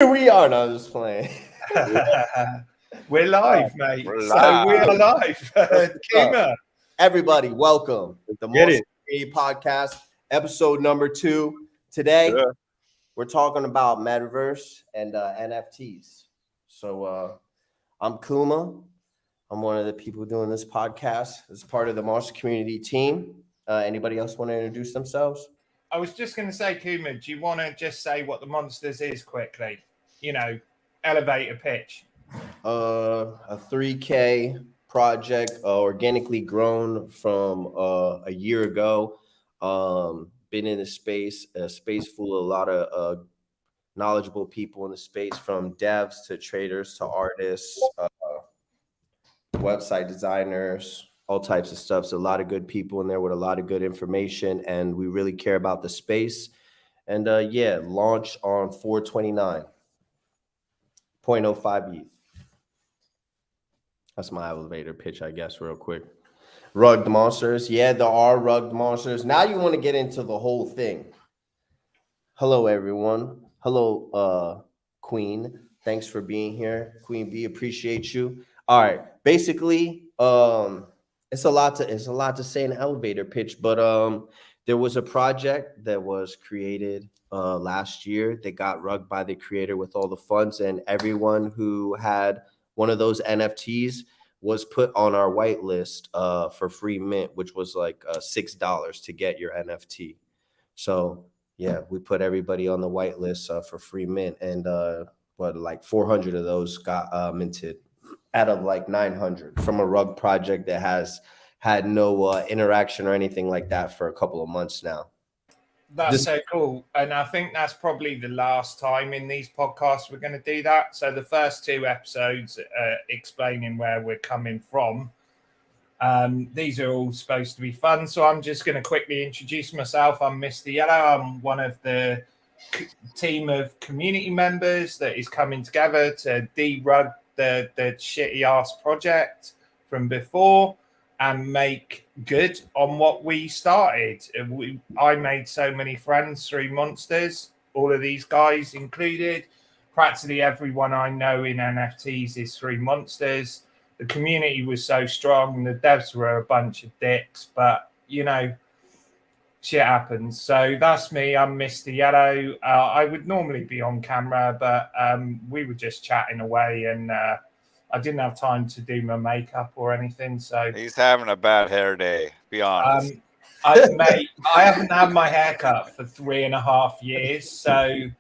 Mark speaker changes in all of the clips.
Speaker 1: Here we are. No, I'm just playing.
Speaker 2: We're live, mate.
Speaker 3: We're
Speaker 2: So we are
Speaker 3: live.
Speaker 2: live. Kima.
Speaker 1: Everybody, welcome. The
Speaker 4: Get
Speaker 1: Most
Speaker 4: it.
Speaker 1: Community Podcast, episode number 2. Today,
Speaker 3: Yeah.
Speaker 1: we're talking about Metaverse and NFTs. So I'm Kuma. I'm one of the people doing this podcast as part of the Monster Community team. Anybody else want to introduce themselves?
Speaker 2: I was just going to say, Kuma, do you want to just say what the Monsters is quickly? You know, elevator pitch.
Speaker 1: A 3K project, organically grown from a year ago. Been in a space full of a lot of knowledgeable people in the space, from devs to traders to artists, website designers, all types of stuff. So a lot of good people in there with a lot of good information, and we really care about the space. And launch on 4/29, 0.05 ETH. That's my elevator pitch, I guess, real quick. Rugged monsters. Yeah, there are rugged monsters. Now you want to get into the whole thing. Hello, everyone. Hello, Queen. Thanks for being here. Queen B, appreciate you. All right. Basically, it's a lot to say in an elevator pitch, but there was a project that was created last year that got rugged by the creator with all the funds, and everyone who had one of those NFTs was put on our whitelist for free mint, which was like $6 to get your NFT. So yeah, we put everybody on the whitelist for free mint, and like 400 of those got minted out of like 900 from a rug project that has had no interaction or anything like that for a couple of months now.
Speaker 2: That's so cool. And I think that's probably the last time in these podcasts we're going to do that. So the first 2 episodes explaining where we're coming from. These are all supposed to be fun. So I'm just going to quickly introduce myself. I'm Mr. Yellow. I'm one of the team of community members that is coming together to derug the shitty ass project from before and make good on what we started. I made so many friends through Monsters, all of these guys included. Practically everyone I know in NFTs is through Monsters. The community was so strong. The devs were a bunch of dicks, but, you know, shit happens. So that's me. I'm Mr. Yellow. I would normally be on camera, but we were just chatting away, and I didn't have time to do my makeup or anything. So
Speaker 3: He's having a bad hair day. Be honest.
Speaker 2: I haven't had my haircut for 3.5 years, so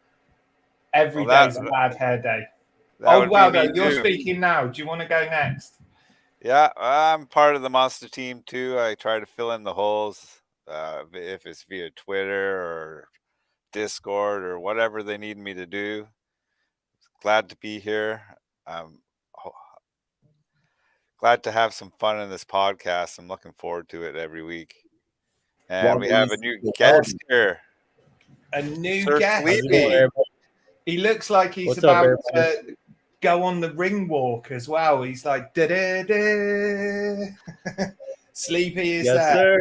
Speaker 2: every day's a bad hair day. Oh, well, no, you're speaking now. Do you want to go next?
Speaker 3: Yeah, I'm part of the Monster team too. I try to fill in the holes, if it's via Twitter or Discord or whatever they need me to do. Glad to be here. Glad to have some fun in this podcast. I'm looking forward to it every week. And we have a new guest here.
Speaker 2: A new
Speaker 3: Sir
Speaker 2: guest.
Speaker 3: Sleepy.
Speaker 2: He looks like he's about to go on the ring walk as well. He's like, da-da-da. Sleepy is
Speaker 4: Yes,
Speaker 2: there.
Speaker 4: sir.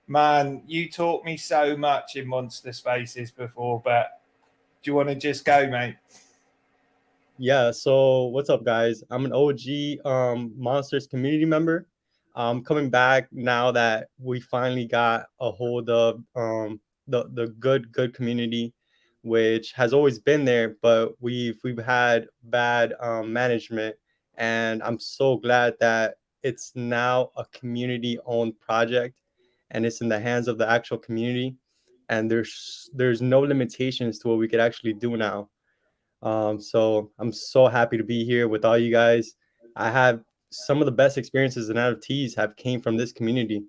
Speaker 2: Man, you taught me so much in Monster Spaces before, but do you want to just go, mate?
Speaker 4: Yeah, so what's up, guys? I'm an OG Monsters community member. I'm coming back now that we finally got a hold of the good community, which has always been there, but we've had bad management, and I'm so glad that it's now a community-owned project, and it's in the hands of the actual community, and there's no limitations to what we could actually do now. So I'm so happy to be here with all you guys. I have some of the best experiences in NFTs have came from this community.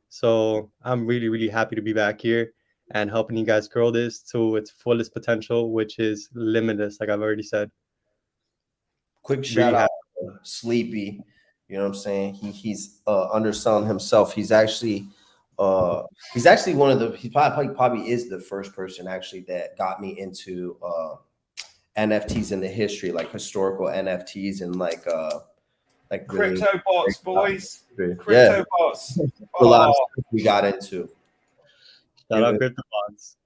Speaker 4: So I'm really, really happy to be back here and helping you guys grow this to its fullest potential, which is limitless, like I've already said.
Speaker 1: Quick shout out to Sleepy. You know what I'm saying? He's underselling himself. He's actually one of the, he probably is the first person actually that got me into NFTs in the history, like historical NFTs and like
Speaker 2: crypto really bots, boys.
Speaker 1: Crypto
Speaker 2: bots.
Speaker 1: A lot of stuff we got into.
Speaker 4: Shout out crypto bots.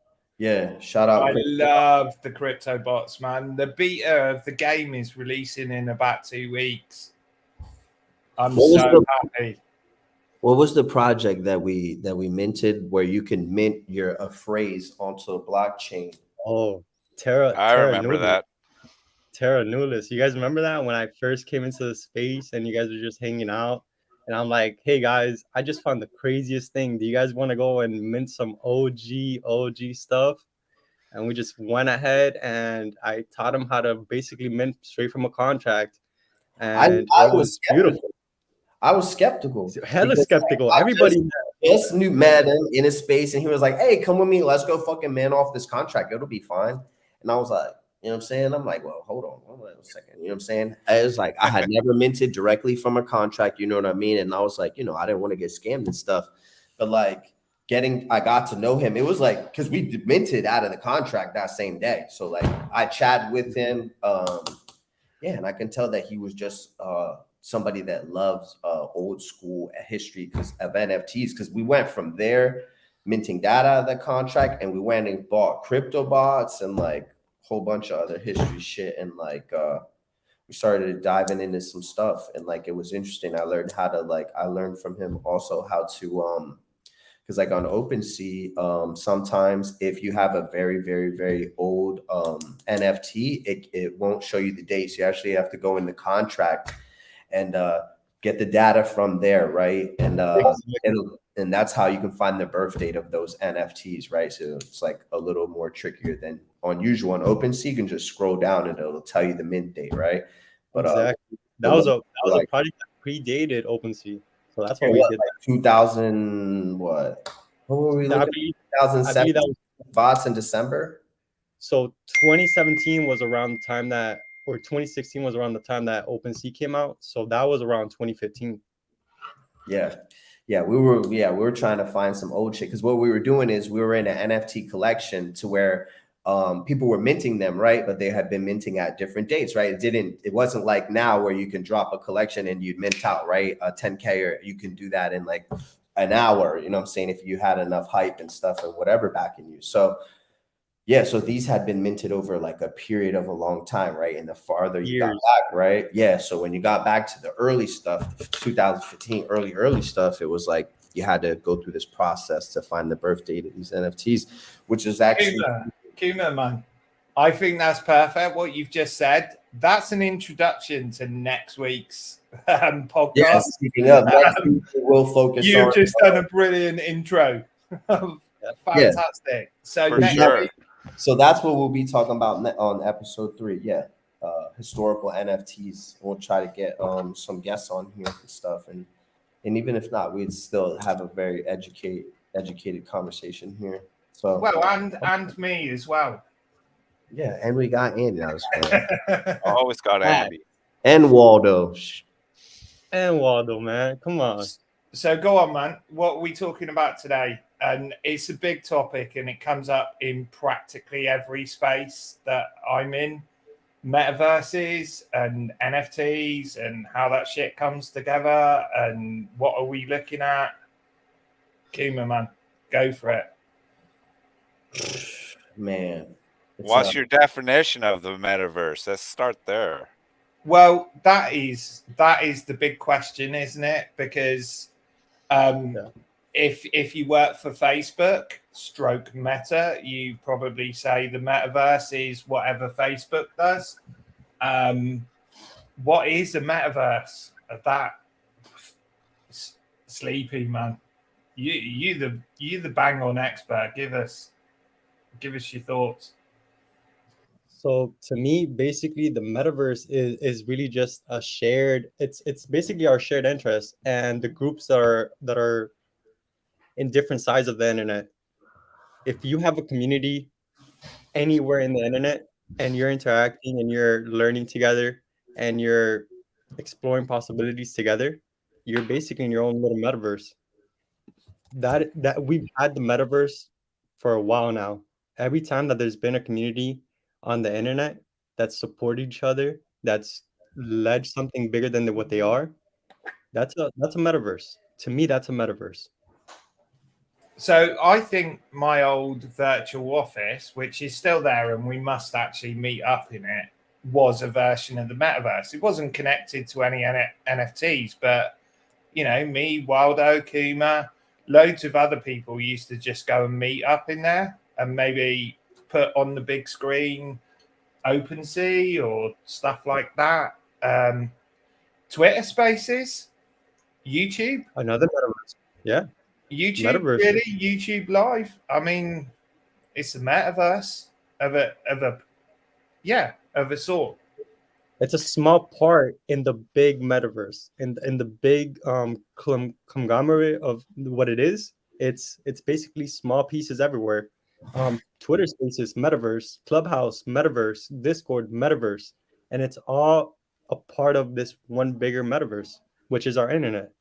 Speaker 1: Yeah, shout out.
Speaker 2: I love the crypto bots, man. The beta of the game is releasing in about 2 weeks. I'm so happy.
Speaker 1: What was the project that we minted where you can mint a phrase onto a blockchain?
Speaker 4: Oh, Terra
Speaker 3: remember
Speaker 4: Nullius.
Speaker 3: that.
Speaker 4: Terra Nullius. You guys remember that when I first came into the space and you guys were just hanging out? And I'm like, hey guys, I just found the craziest thing. Do you guys want to go and mint some OG stuff? And we just went ahead and I taught him how to basically mint straight from a contract. And
Speaker 1: I
Speaker 4: it was beautiful.
Speaker 1: I was skeptical.
Speaker 4: Hella skeptical. Everybody
Speaker 1: just met him in his space and he was like, hey, come with me. Let's go fucking man off this contract. It'll be fine. And I was like, you know what I'm saying? I'm like, well, hold on a second. You know what I'm saying? I was like, I had never minted directly from a contract. You know what I mean? And I was like, you know, I didn't want to get scammed and stuff. But like I got to know him. It was like, because we minted out of the contract that same day. So like I chatted with him. Yeah, and I can tell that he was just somebody that loves old school history because of NFTs. Because we went from there minting data out of the contract, and we went and bought crypto bots and like a whole bunch of other history shit. And like we started diving into some stuff, and like it was interesting. I learned from him also how to because like on OpenSea, sometimes if you have a very, very, very old NFT, it won't show you the dates. You actually have to go in the contract and get the data from there, right? And that's how you can find the birth date of those NFTs, right? So it's like a little more trickier than unusual on OpenSea. You can just scroll down and it'll tell you the mint date, right? But
Speaker 4: exactly. That was a project that predated OpenSea. So that's why we did
Speaker 1: like 2000, what were we looking at? 2007 bots in December.
Speaker 4: So 2017 was around the time that, or 2016 was around the time that OpenSea came out. So that was around 2015.
Speaker 1: Yeah. We were trying to find some old shit because what we were doing is we were in an NFT collection to where people were minting them, right? But they had been minting at different dates, right? It wasn't like now where you can drop a collection and you'd mint out, right? A 10K, or you can do that in like an hour, you know what I'm saying? If you had enough hype and stuff or whatever backing you. So yeah, so these had been minted over like a period of a long time, right? And the farther you got back, right? Yeah. So when you got back to the early stuff, 2015, early stuff, it was like you had to go through this process to find the birth date of these NFTs, which is actually
Speaker 2: Kuma, man. I think that's perfect. What you've just said. That's an introduction to next week's podcast.
Speaker 1: Yeah, speaking of, next week we'll focus.
Speaker 2: You've just done a brilliant intro. Fantastic.
Speaker 1: Yeah.
Speaker 2: So
Speaker 3: for sure.
Speaker 1: So that's what we'll be talking about on episode 3. Yeah, historical NFTs. We'll try to get some guests on here and stuff, and even if not, we'd still have a very educated conversation here. So
Speaker 2: well, and me as well.
Speaker 1: Yeah, and we got Andy.
Speaker 3: Always got Andy
Speaker 1: and Waldo.
Speaker 4: And Waldo, man, come on.
Speaker 2: So go on, man. What are we talking about today? And it's a big topic, and it comes up in practically every space that I'm in. Metaverses and NFTs and how that shit comes together and what are we looking at? Kuma, man, go for it.
Speaker 1: Man.
Speaker 3: What's your definition of the metaverse? Let's start there.
Speaker 2: Well, that is the big question, isn't it? Because if you work for Facebook, stroke Meta, you probably say the metaverse is whatever Facebook does. What is a metaverse? That sleepy man. You the bang on expert. Give us your thoughts.
Speaker 4: So to me, basically, the metaverse is really just a shared. It's basically our shared interest, and the groups that are in different sides of the internet. If you have a community anywhere in the internet, and you're interacting, and you're learning together, and you're exploring possibilities together, you're basically in your own little metaverse. That we've had the metaverse for a while now. Every time that there's been a community on the internet that support each other, that's led something bigger than what they are, that's a metaverse. To me, that's a metaverse.
Speaker 2: So I think my old virtual office, which is still there and we must actually meet up in it, was a version of the metaverse. It wasn't connected to any NFTs, but you know, me, Waldo, Kuma, loads of other people used to just go and meet up in there and maybe put on the big screen OpenSea or stuff like that. Twitter Spaces, YouTube,
Speaker 4: Another metaverse. Yeah,
Speaker 2: YouTube,
Speaker 4: metaverse.
Speaker 2: really, YouTube Live. I mean, it's a metaverse of a sort.
Speaker 4: It's a small part in the big metaverse, in the big conglomerate of what it is. It's basically small pieces everywhere. Twitter Spaces, metaverse; Clubhouse, metaverse; Discord, metaverse, and it's all a part of this one bigger metaverse, which is our internet,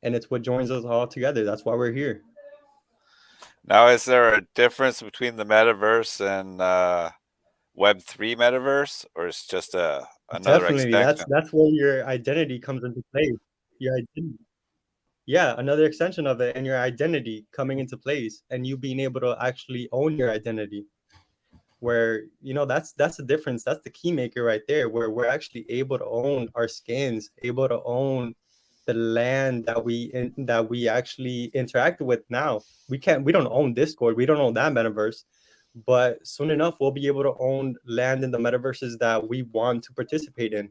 Speaker 4: and it's what joins us all together. That's why we're here.
Speaker 3: Now, is there a difference between the metaverse and Web3 metaverse, or it's just another
Speaker 4: Definitely,
Speaker 3: extension?
Speaker 4: that's where your identity comes into play. Your identity. Yeah, another extension of it, and your identity coming into place, and you being able to actually own your identity. Where that's the difference. That's the key maker right there. Where we're actually able to own our skins, able to own the land that we actually interact with now. We don't own Discord. We don't own that metaverse. But soon enough, we'll be able to own land in the metaverses that we want to participate in,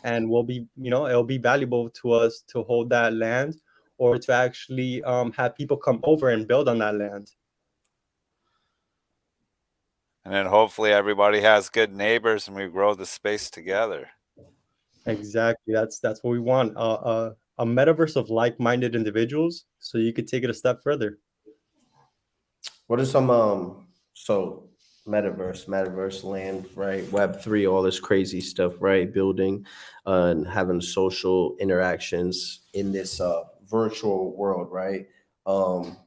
Speaker 4: and will be it'll be valuable to us to hold that land, or to actually have people come over and build on that land.
Speaker 3: And then hopefully everybody has good neighbors and we grow the space together.
Speaker 4: Exactly, that's what we want, a metaverse of like-minded individuals, so you could take it a step further.
Speaker 1: What are some so metaverse land, right? Web3, all this crazy stuff, right? Building and having social interactions in this virtual world, right? Um,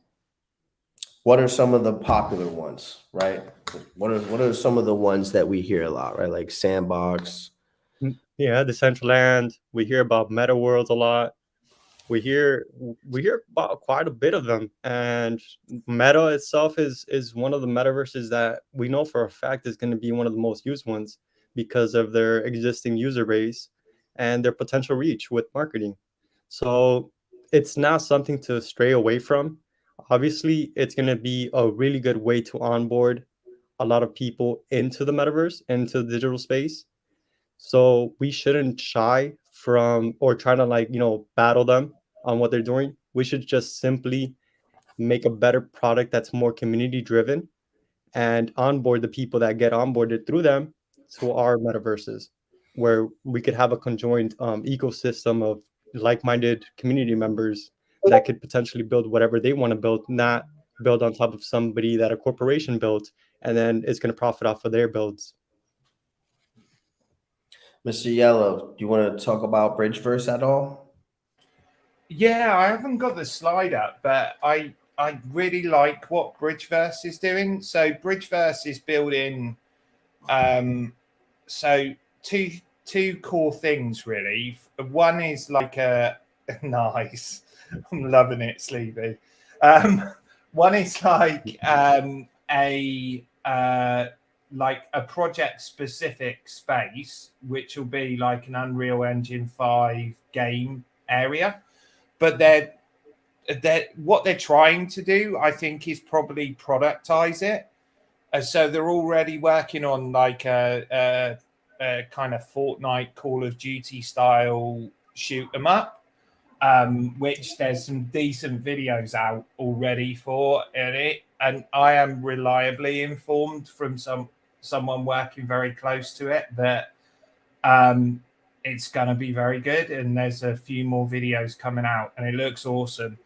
Speaker 1: what are some of the popular ones, right? What are some of the ones that we hear a lot, right? Like Sandbox.
Speaker 4: Yeah, Decentraland. We hear about meta worlds a lot. We hear about quite a bit of them, and Meta itself is one of the metaverses that we know for a fact is going to be one of the most used ones, because of their existing user base and their potential reach with marketing. So it's not something to stray away from. Obviously, it's going to be a really good way to onboard a lot of people into the metaverse, into the digital space. So we shouldn't shy from or try to battle them on what they're doing. We should just simply make a better product that's more community driven, and onboard the people that get onboarded through them to our metaverses, where we could have a conjoined ecosystem of like-minded community members that could potentially build whatever they want to build, not build on top of somebody that a corporation built and then it's going to profit off of their builds.
Speaker 1: Mr. Yellow, do you want to talk about Bridgeverse at all?
Speaker 2: Yeah, I haven't got the slide up, but I really like what Bridgeverse is doing. So Bridgeverse is building so two core things really. One is like a nice, I'm loving it, Sleepy. One is like a project specific space, which will be like an Unreal Engine 5 game area. But they're what they're trying to do, I think, is probably productize it. So they're already working on like a kind of Fortnite, Call of Duty style shoot 'em up, which there's some decent videos out already for in it. And I am reliably informed from someone working very close to it that it's going to be very good. And there's a few more videos coming out and it looks awesome.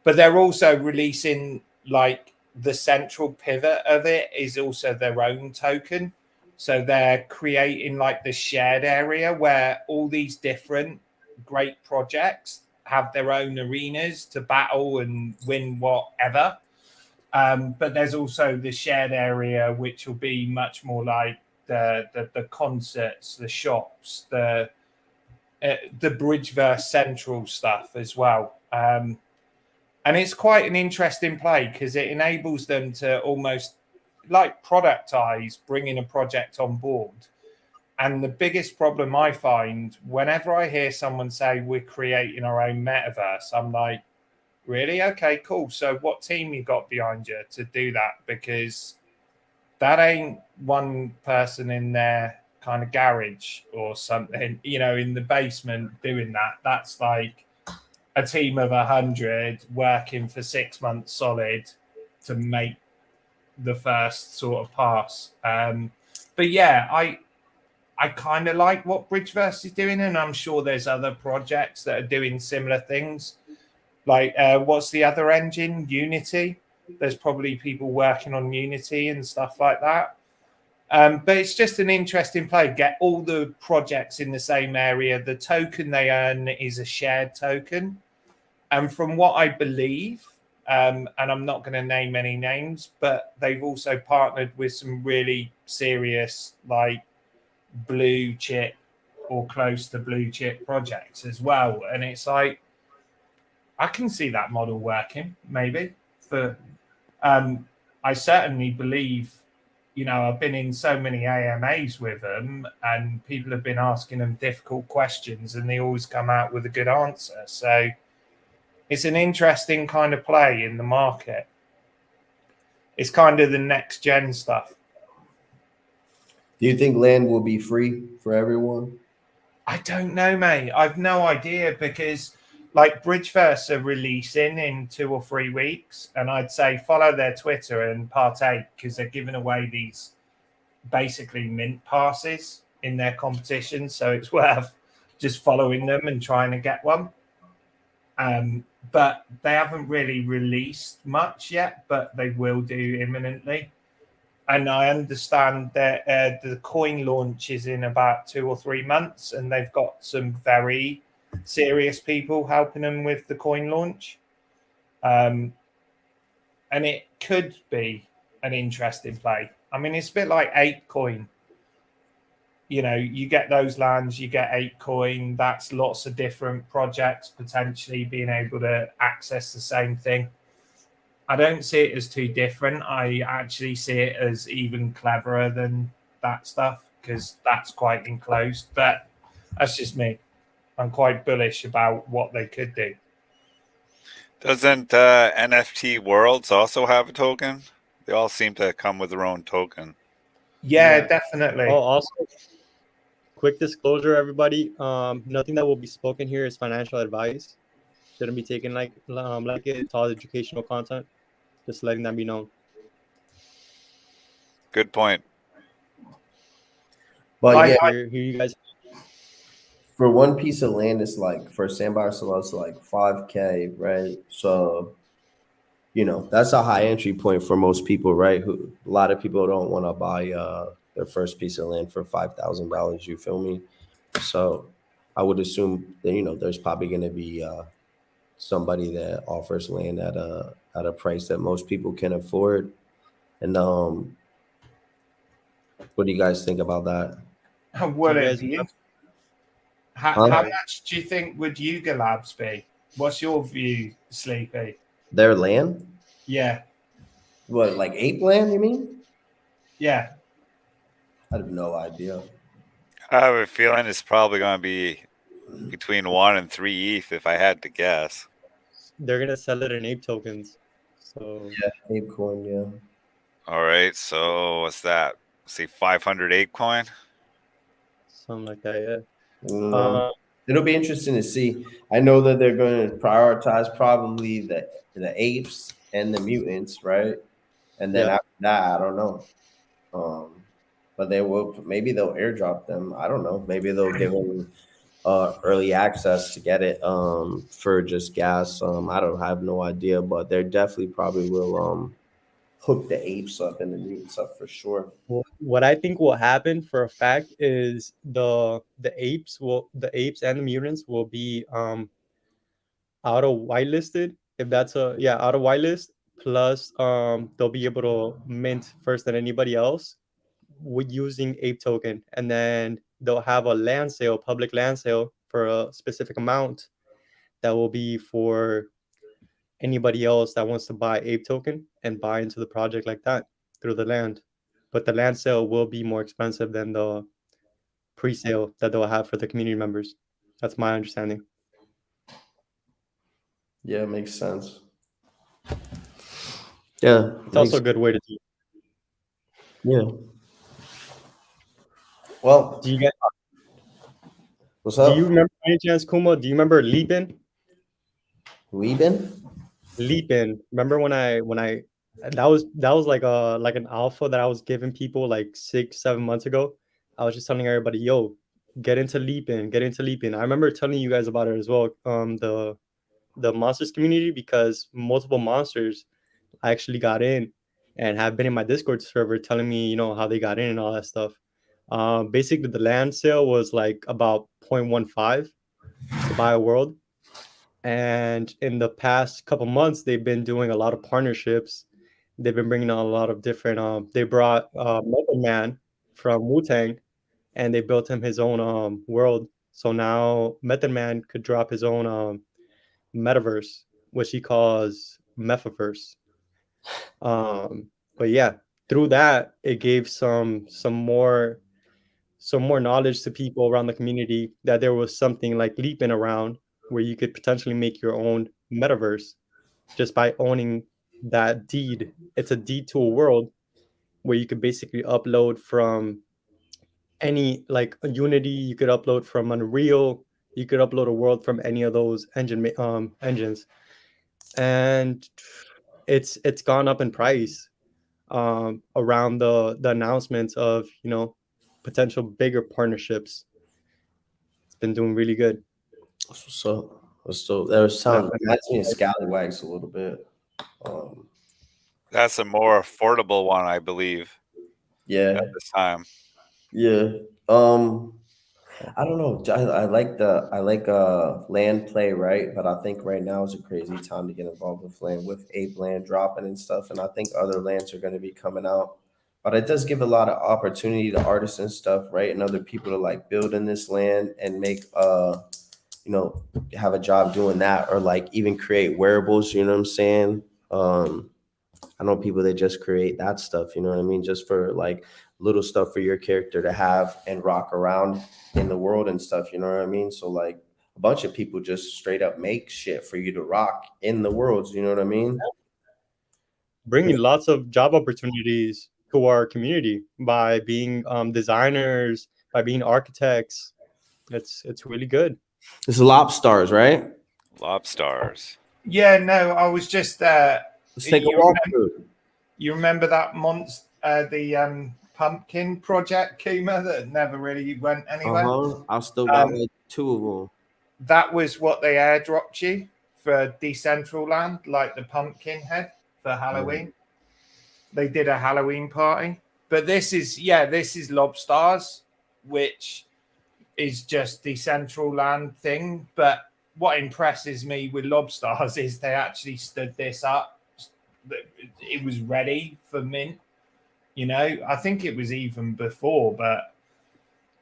Speaker 2: But they're also releasing like the central pivot of it is also their own token. So they're creating like the shared area where all these different great projects have their own arenas to battle and win whatever. But there's also the shared area, which will be much more like the concerts, the shops, the Bridgeverse Central stuff as well. And it's quite an interesting play because it enables them to almost like productize bringing a project on board. And the biggest problem I find whenever I hear someone say we're creating our own metaverse, I'm like, really? Okay, cool. So what team you got behind you to do that? Because that ain't one person in their kind of garage or something, you know, in the basement doing that. That's like a team of 100 working for 6 months solid to make the first sort of pass. But yeah, I kind of like what Bridgeverse is doing, and I'm sure there's other projects that are doing similar things. Like, what's the other engine? Unity. There's probably people working on Unity and stuff like that. But it's just an interesting play. Get all the projects in the same area. The token they earn is a shared token. And from what I believe, and I'm not going to name any names, but they've also partnered with some really serious, like, blue chip or close to blue chip projects as well. And it's like, I can see that model working maybe for, I certainly believe, you know, I've been in so many AMAs with them and people have been asking them difficult questions and they always come out with a good answer. So it's an interesting kind of play in the market. It's kind of the next gen stuff.
Speaker 1: Do you think land will be free for everyone?
Speaker 2: I don't know, mate. I've no idea because, like, Bridgeverse are releasing in 2 or 3 weeks, and I'd say follow their Twitter and partake because they're giving away these basically mint passes in their competition. So it's worth just following them and trying to get one. But they haven't really released much yet, but they will do imminently. And I understand that the coin launch is in about 2 or 3 months, and they've got some very serious people helping them with the coin launch. And it could be an interesting play. I mean, it's a bit like ApeCoin. You know, you get those lands, you get ApeCoin. That's lots of different projects potentially being able to access the same thing. I don't see it as too different. I actually see it as even cleverer than that stuff because that's quite enclosed. But that's just me. I'm quite bullish about what they could do.
Speaker 3: Doesn't NFT Worlds also have a token? They all seem to come with their own token.
Speaker 2: Yeah,
Speaker 4: Yeah.
Speaker 2: definitely.
Speaker 4: Oh, also, quick disclosure, everybody. Nothing that will be spoken here is financial advice. Shouldn't be taken like it's all educational content. Just letting that be known.
Speaker 3: Good point.
Speaker 1: But yeah,
Speaker 4: Here you guys.
Speaker 1: for one piece of land, it's like for Sandbar Slots, like 5K, right? So, you know, that's a high entry point for most people, right? Who a lot of people don't want to buy their first piece of land for $5,000. You feel me? So, I would assume that, you know, there's probably going to be somebody that offers land at a price that most people can afford. And what do you guys think about that?
Speaker 2: Will
Speaker 4: You
Speaker 2: it
Speaker 4: guys
Speaker 2: be?
Speaker 4: have-
Speaker 2: How much do you think would Yuga Labs be? What's your view, Sleepy?
Speaker 1: Their land?
Speaker 2: Yeah.
Speaker 1: What, like ape land, you mean?
Speaker 2: Yeah.
Speaker 1: I have no idea.
Speaker 3: I have a feeling it's probably going to be between 1 and 3 ETH if I had to guess.
Speaker 4: They're gonna sell it in ape tokens. So
Speaker 1: Yeah, ape coin, yeah.
Speaker 3: All right, so what's that? See, 500 ApeCoin.
Speaker 4: something like that,
Speaker 1: Mm, it'll be interesting to see. I know that they're going to prioritize probably the apes and the mutants, right? And then
Speaker 4: Yeah.
Speaker 1: after that, I don't know. But they will, maybe they'll airdrop them. I don't know. Maybe they'll give them early access to get it for just gas. I have no idea, but they definitely probably will hook the apes up and the mutants up for sure.
Speaker 4: What I think will happen for a fact is the apes and the mutants will be auto whitelisted, if that's auto whitelist, plus they'll be able to mint first than anybody else with using ape token, and then they'll have a land sale, public land sale for a specific amount that will be for anybody else that wants to buy Ape token and buy into the project like that through the land. But the land sale will be more expensive than the pre-sale that they'll have for the community members. That's my understanding.
Speaker 1: Yeah, it makes sense. Yeah,
Speaker 4: It's also a good way to do it.
Speaker 1: Yeah. Well,
Speaker 4: Do you get?
Speaker 1: what's
Speaker 4: Do
Speaker 1: up?
Speaker 4: you remember by any chance, Kuma? Do you remember Leapin?
Speaker 1: Weebin?
Speaker 4: Leapin. Remember when I that was like an alpha that I was giving people like 6-7 months ago. I was just telling everybody, yo, get into Leapin, get into Leapin. I remember telling you guys about it as well. The monsters community, because multiple monsters actually got in and have been in my Discord server telling me, how they got in and all that stuff. Basically, the land sale was like about 0.15 to buy a world. And in the past couple months, they've been doing a lot of partnerships. They've been bringing on a lot of different. They brought Method Man from Wu Tang, and they built him his own world. So now Method Man could drop his own metaverse, which he calls Metaverse. But yeah, through that, it gave some more knowledge to people around the community that there was something like Leaping around where you could potentially make your own metaverse just by owning that deed. It's a deed to a world where you could basically upload from any like a Unity, you could upload from Unreal, you could upload a world from any of those engines, and it's gone up in price around the announcements of potential bigger partnerships. It's been doing really good.
Speaker 1: So there was some
Speaker 4: Definitely.
Speaker 1: reminds me of Scallywags a little bit.
Speaker 3: That's a more affordable one, I believe,
Speaker 1: Yeah,
Speaker 3: at this time.
Speaker 1: yeah. I don't know. I like land play, right? But I think right now is a crazy time to get involved with land, with ape land dropping and stuff. And I think other lands are going to be coming out. But it does give a lot of opportunity to artists and stuff, right? And other people to like build in this land and make you know, have a job doing that, or like even create wearables, you know what I'm saying? I know people that just create that stuff, you know what I mean? Just for like little stuff for your character to have and rock around in the world and stuff, you know what I mean? So like a bunch of people just straight up make shit for you to rock in the worlds, you know what I mean?
Speaker 4: Bringing lots of job opportunities to our community by being designers, by being architects. It's really good.
Speaker 1: It's Lobstars, right?
Speaker 3: Lobstars.
Speaker 2: Yeah, no, I was just
Speaker 1: Let's take a walk through.
Speaker 2: you remember that the pumpkin project, Kuma, that never really went anywhere?
Speaker 1: I still got like 2 of them.
Speaker 2: That was what they airdropped you for Decentraland, like the pumpkin head for Halloween. They did a Halloween party. But this is Lobstars, which is just Decentraland thing. But what impresses me with Lobstars is they actually stood this up. It was ready for mint. I think it was even before, but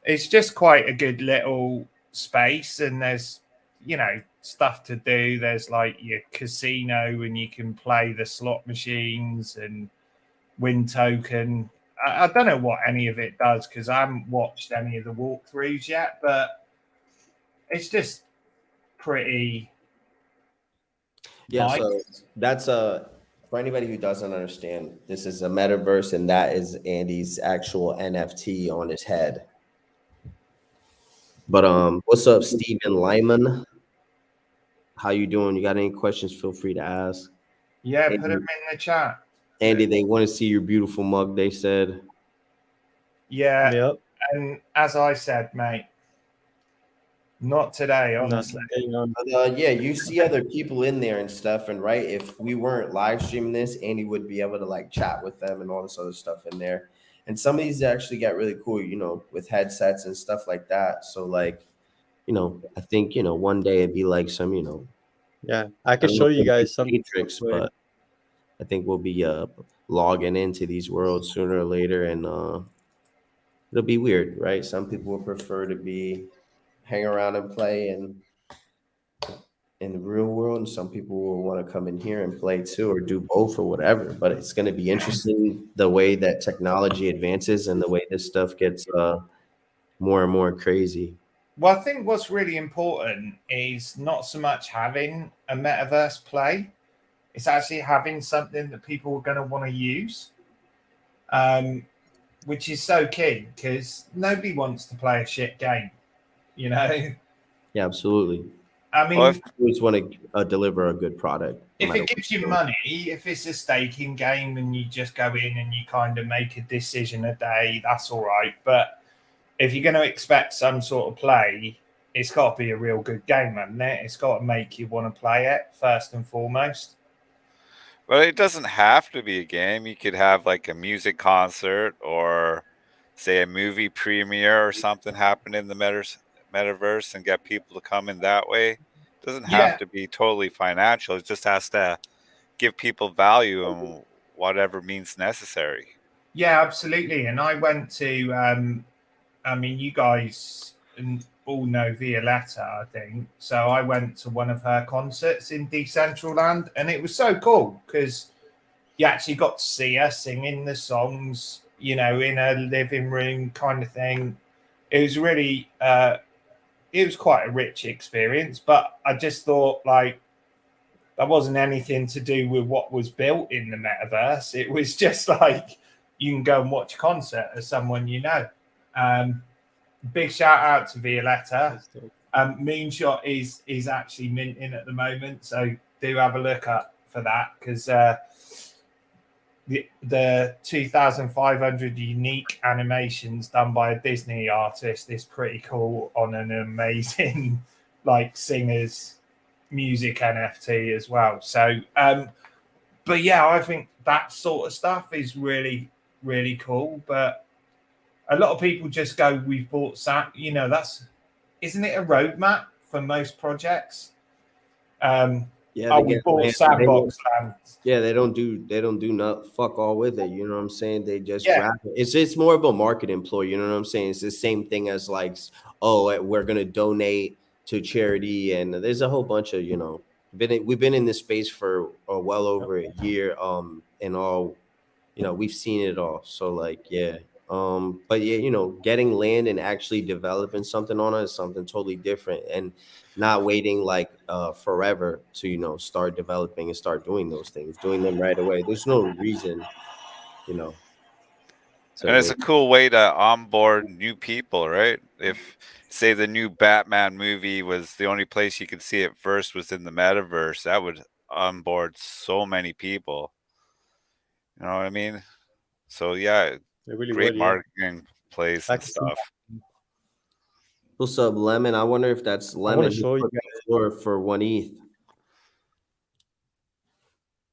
Speaker 2: it's just quite a good little space, and there's stuff to do. There's like your casino, and you can play the slot machines and win token. I don't know what any of it does because I haven't watched any of the walkthroughs yet, but it's just pretty
Speaker 1: Yeah,
Speaker 2: nice.
Speaker 1: so that's for anybody who doesn't understand, this is a metaverse, and that is Andy's actual NFT on his head. But what's up, Stephen Lyman? How you doing? You got any questions? Feel free to ask.
Speaker 2: Yeah,
Speaker 1: Andy,
Speaker 2: put them in the chat.
Speaker 1: Andy, they want to see your beautiful mug, they said.
Speaker 2: Yeah,
Speaker 4: Yep.
Speaker 2: and as I said, mate, not today,
Speaker 4: Not
Speaker 2: honestly.
Speaker 4: getting on.
Speaker 1: But yeah, you see other people in there and stuff, and right, if we weren't live streaming this, Andy would be able to like chat with them and all this other stuff in there. And some of these actually got really cool, with headsets and stuff like that. So like, I think one day it'd be like some,
Speaker 4: Yeah, I
Speaker 1: I
Speaker 4: can
Speaker 1: don't
Speaker 4: show
Speaker 1: know
Speaker 4: you
Speaker 1: if
Speaker 4: guys
Speaker 1: it's
Speaker 4: something.
Speaker 1: Matrix, but I think we'll be logging into these worlds sooner or later, and it'll be weird, right? Some people would prefer to be hang around and play and in the real world, and some people will want to come in here and play too, or do both, or whatever. But it's going to be interesting the way that technology advances and the way this stuff gets more and more crazy.
Speaker 2: Well, I think what's really important is not so much having a metaverse play; it's actually having something that people are going to want to use, which is so key because nobody wants to play a shit game, you know.
Speaker 1: Yeah, absolutely.
Speaker 2: I mean,
Speaker 3: Well, if,
Speaker 1: We just want to deliver a good product. no
Speaker 2: if
Speaker 1: matter
Speaker 2: it gives
Speaker 1: what.
Speaker 2: you money, if it's a staking game and you just go in and you kind of make a decision a day, that's all right. But if you're going to expect some sort of play, it's got to be a real good game, hasn't it? It's got to make you want to play it first and foremost.
Speaker 3: well, it doesn't have to be a game. You could have like a music concert or say a movie premiere or something happen in the metaverse and get people to come in that way. It doesn't have
Speaker 2: Yeah,
Speaker 3: to be totally financial. It just has to give people value in whatever means necessary.
Speaker 2: yeah, absolutely. And I went to, I mean, you guys all know Violetta, I think. So I went to one of her concerts in Decentraland, and it was so cool because you actually got to see her singing the songs, you know, in her living room kind of thing. It was really, it was quite a rich experience, but I just thought like that wasn't anything to do with what was built in the metaverse. It was just like you can go and watch a concert of someone you know. Um, Big shout out to Violetta.
Speaker 4: That's dope.
Speaker 2: Moonshot is actually minting at the moment, so do have a look up for that because the 2,500 unique animations done by a Disney artist is pretty cool on an amazing like singers music NFT as well. So, but yeah, I think that sort of stuff is really really cool. But a lot of people just go, "We've bought you know, that's isn't it a roadmap for most projects?"
Speaker 1: Yeah,
Speaker 2: Oh,
Speaker 1: they
Speaker 2: we
Speaker 1: get
Speaker 2: bought
Speaker 1: land.
Speaker 2: Sandbox Land.
Speaker 1: Yeah, they don't do not fuck all with it. You know what I'm saying? They just
Speaker 2: Yeah,
Speaker 1: grab it. It's more of a market employee. You know what I'm saying? It's the same thing as like, oh, we're gonna donate to charity, and there's a whole bunch of we've been in this space for well over a year. And all we've seen it all. So like, yeah. But yeah, getting land and actually developing something on it is something totally different, and not waiting like forever to start developing and start doing those things, doing them right away. There's no reason, you know, to
Speaker 3: And it's a
Speaker 1: wait.
Speaker 3: cool way to onboard new people, right? If, say, the new Batman movie was the only place you could see it first was in the metaverse, that would onboard so many people. You know what I mean? So, yeah,
Speaker 4: It really
Speaker 3: great
Speaker 4: would, yeah.
Speaker 3: marketing place
Speaker 4: I
Speaker 3: and
Speaker 4: can see
Speaker 3: stuff.
Speaker 4: that.
Speaker 1: What's up, Lemon? I wonder if that's
Speaker 4: I want
Speaker 1: Lemon
Speaker 4: to
Speaker 1: who
Speaker 4: show you
Speaker 1: put the
Speaker 4: guys.
Speaker 1: floor for 1 ETH,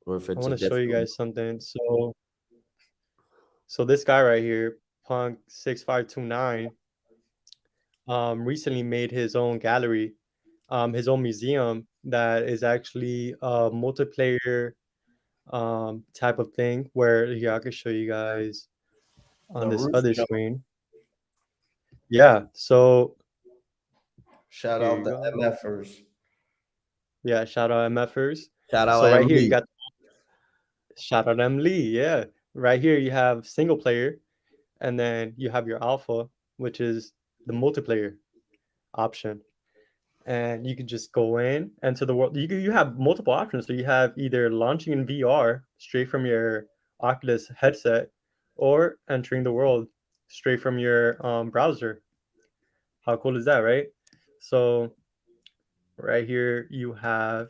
Speaker 1: or if
Speaker 4: I
Speaker 1: it's a
Speaker 4: want to show you
Speaker 1: different.
Speaker 4: guys something. So this guy right here, Punk 6529, recently made his own gallery, his own museum that is actually a multiplayer type of thing. Where here I can show you guys on
Speaker 1: The
Speaker 4: this
Speaker 1: roof
Speaker 4: other
Speaker 1: jump.
Speaker 4: screen. Yeah. So
Speaker 1: Shout
Speaker 4: here
Speaker 1: out
Speaker 4: you
Speaker 1: the
Speaker 4: go.
Speaker 1: MFers.
Speaker 4: Yeah. Shout out MFers.
Speaker 1: Shout out
Speaker 4: So right here you
Speaker 1: MD.
Speaker 4: got shout out M Lee. Yeah. Right here you have single player, and then you have your alpha, which is the multiplayer option. And you can just go in enter the world. You have multiple options. So you have either launching in VR straight from your Oculus headset, or entering the world straight from your browser. How cool is that, right? So right here you have,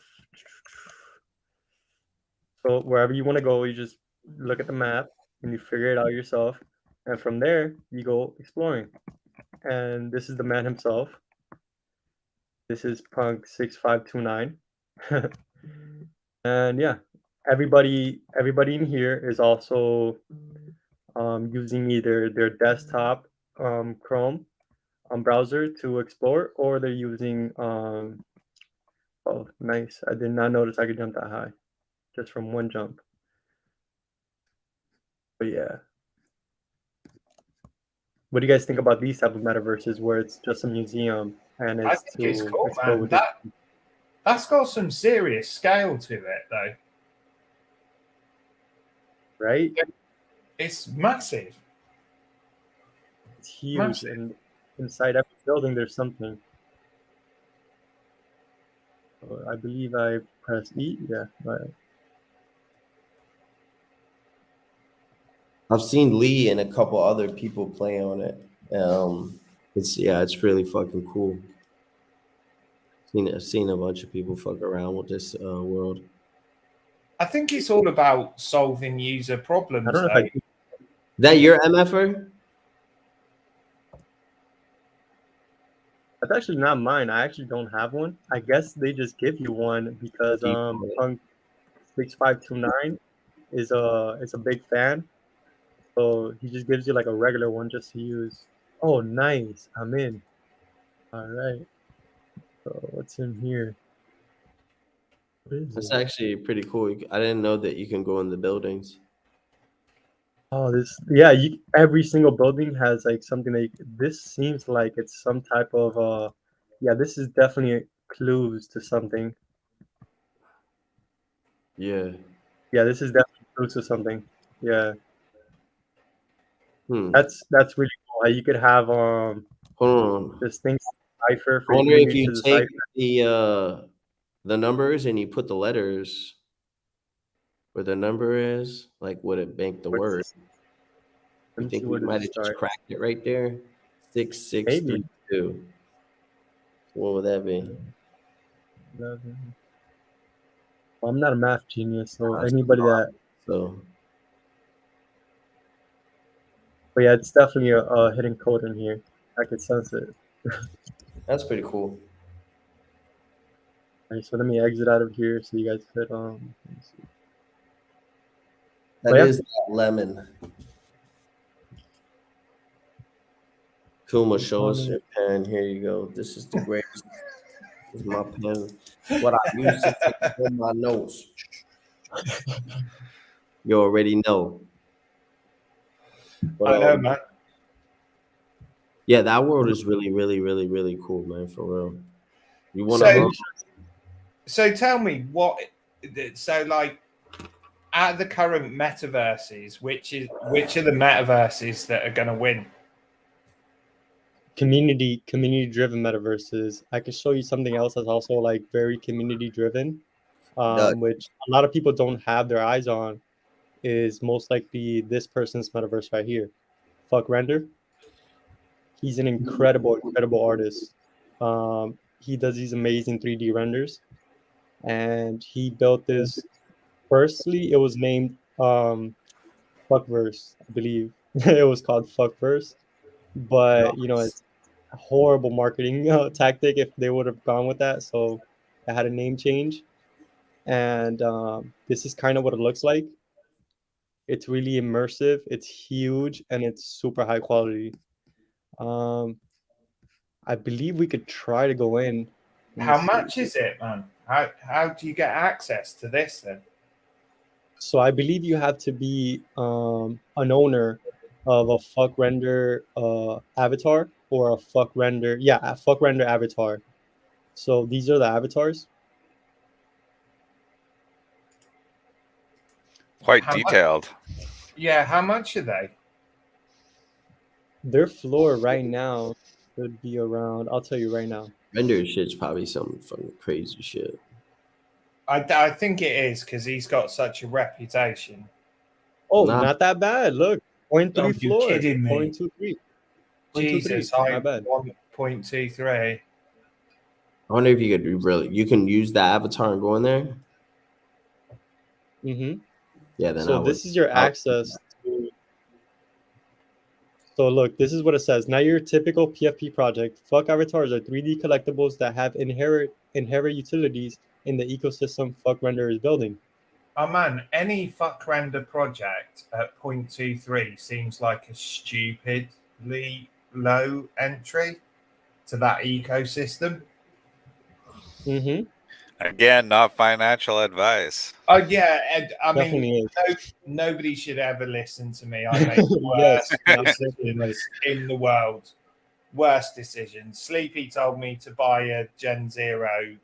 Speaker 4: so wherever you want to go, you just look at the map and you figure it out yourself. And from there, you go exploring. And this is the man himself. This is Punk 6529. And yeah, everybody in here is also using either their desktop Chrome browser to explore, or they're using oh nice, I did not notice I could jump that high just from one jump. But yeah, what do you guys think about these type of metaverses where it's just a museum and
Speaker 2: I
Speaker 4: it's
Speaker 2: think it's
Speaker 4: to
Speaker 2: cool,
Speaker 4: explore
Speaker 2: man.
Speaker 4: with it?
Speaker 2: That's got some serious scale to it, though.
Speaker 4: Right?
Speaker 2: It's massive.
Speaker 4: It's huge,
Speaker 2: Massive.
Speaker 4: and inside every building there's something. So I believe I press E. Yeah, right.
Speaker 1: I've seen Lee and a couple other people play on it. It's really fucking cool. I've seen a bunch of people fuck around with this world.
Speaker 2: I think it's all about solving user problems.
Speaker 4: I don't know
Speaker 2: though.
Speaker 4: if I.
Speaker 1: That your MFR?
Speaker 4: That's actually not mine. I actually don't have one. I guess they just give you one because Punk 6529 is a big fan. So he just gives you like a regular one just to use. Oh, nice. I'm in. All right. So what's in here? What is
Speaker 1: That's
Speaker 4: it?
Speaker 1: actually pretty cool. I didn't know that you can go in the buildings.
Speaker 4: Oh, yeah, every single building has like something that this seems like it's some type of yeah, this is definitely clues to something.
Speaker 1: Yeah.
Speaker 4: Yeah, this is definitely clues to something. Yeah.
Speaker 1: Hmm.
Speaker 4: That's really cool. You could have
Speaker 1: Hold on.
Speaker 4: this thing cipher
Speaker 1: I
Speaker 4: for
Speaker 1: wonder
Speaker 4: doing
Speaker 1: if
Speaker 4: it
Speaker 1: you
Speaker 4: to the
Speaker 1: take
Speaker 4: cipher.
Speaker 1: the numbers and you put the letters where the number is, like would it bank the word?
Speaker 4: Let
Speaker 1: You
Speaker 4: me
Speaker 1: think
Speaker 4: see
Speaker 1: we
Speaker 4: where
Speaker 1: might
Speaker 4: to
Speaker 1: have just
Speaker 4: start.
Speaker 1: cracked it right there? 6632. What would that be?
Speaker 4: 11. Well, I'm not a math genius, so
Speaker 1: That's
Speaker 4: anybody
Speaker 1: not-
Speaker 4: that.
Speaker 1: So
Speaker 4: But yeah, it's definitely a hidden code in here. I could sense it.
Speaker 1: that's pretty cool.
Speaker 4: Alright, so let me exit out of here so you guys could let me see.
Speaker 1: That
Speaker 4: But yeah.
Speaker 1: is lemon. Kuma, show us your pen. Here you go. This is the greatest. This is my pen. What I use to take on my notes. You already know. But,
Speaker 2: I know, man.
Speaker 1: yeah, that world is really, really, really, really cool, man. For real. You want
Speaker 2: So,
Speaker 1: to?
Speaker 2: so tell me what. So, like, out of the current metaverses, which are the metaverses that are going to win?
Speaker 4: Community driven metaverses. I could show you something else that's also like very community driven, which a lot of people don't have their eyes on, is most likely this person's metaverse right here. Fuck Render. He's an incredible artist. He does these amazing 3D renders, and he built this. Firstly, it was named Fuckverse, I believe. It was called Fuckverse, but it's a horrible marketing tactic if they would have gone with that. So I had a name change, and this is kind of what it looks like. It's really immersive. It's huge and it's super high quality. I believe we could try to go in.
Speaker 2: How much is it, man? How do you get access to this then?
Speaker 4: So I believe you have to be an owner of a fuck render avatar or a fuck render avatar. So these are the avatars.
Speaker 3: Quite
Speaker 2: How much?
Speaker 3: detailed.
Speaker 2: Yeah, how much are they?
Speaker 4: Their floor right now could be around. I'll tell you right now.
Speaker 1: Render shit's probably some fucking crazy shit.
Speaker 2: I think it is because he's got such a reputation.
Speaker 4: Oh,
Speaker 1: Nah.
Speaker 4: not that bad. Look, 0.3
Speaker 2: Oh, you're
Speaker 4: floor.
Speaker 2: kidding me.
Speaker 4: 0.23.
Speaker 2: Jesus,
Speaker 4: 0.23. Not bad.
Speaker 2: 1.23.
Speaker 1: I wonder if you could you can use the avatar and go in there.
Speaker 4: Mm-hmm.
Speaker 1: Yeah, then
Speaker 4: So this is your access to. So look, this is what it says. Now your typical PFP project. Fuck avatars are 3D collectibles that have inherent utilities in the ecosystem Fuck Render is building.
Speaker 2: Oh man, any fuck render project at 0.23 seems like a stupidly low entry to that ecosystem.
Speaker 4: Mm-hmm.
Speaker 3: Again, not financial advice.
Speaker 2: Oh yeah, and I
Speaker 4: Definitely
Speaker 2: mean, nobody should ever listen to me. I make the worst decisions in the world. Worst decisions. Sleepy told me to buy a Gen Zero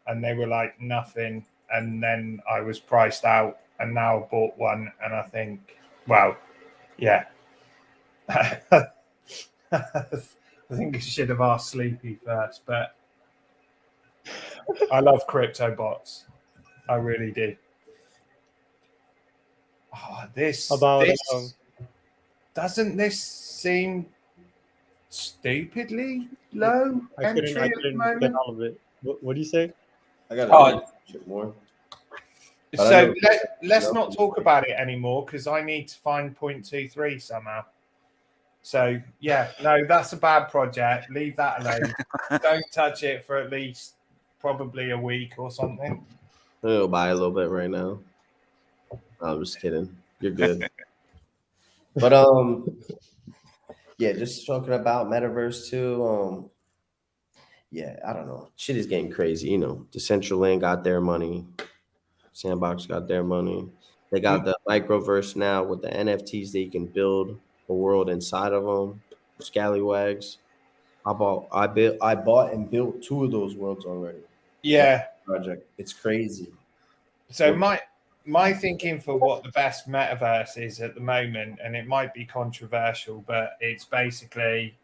Speaker 2: and they were like nothing. And then I was priced out, and now I bought one, and I think, wow, yeah. I think I should have asked Sleepy first, but I love crypto bots. I really do. Oh, this doesn't this seem stupidly low entry at the moment?
Speaker 4: Get all of it. What do you say?
Speaker 1: I got more.
Speaker 2: So let's not talk about it anymore because I need to find 0.23 somehow. So yeah, no, that's a bad project. Leave that alone. Don't touch it for at least probably a week or something.
Speaker 1: I'll buy a little bit right now. I'm just kidding. You're good. But yeah, just talking about Metaverse too. Yeah, I don't know. Shit is getting crazy. You know, Decentraland got their money. Sandbox got their money. They got the microverse now with the NFTs that you can build a world inside of them. Scallywags. I bought and built 2 of those worlds already.
Speaker 2: Yeah.
Speaker 1: Project. It's crazy.
Speaker 2: So my thinking for what the best metaverse is at the moment, and it might be controversial, but it's basically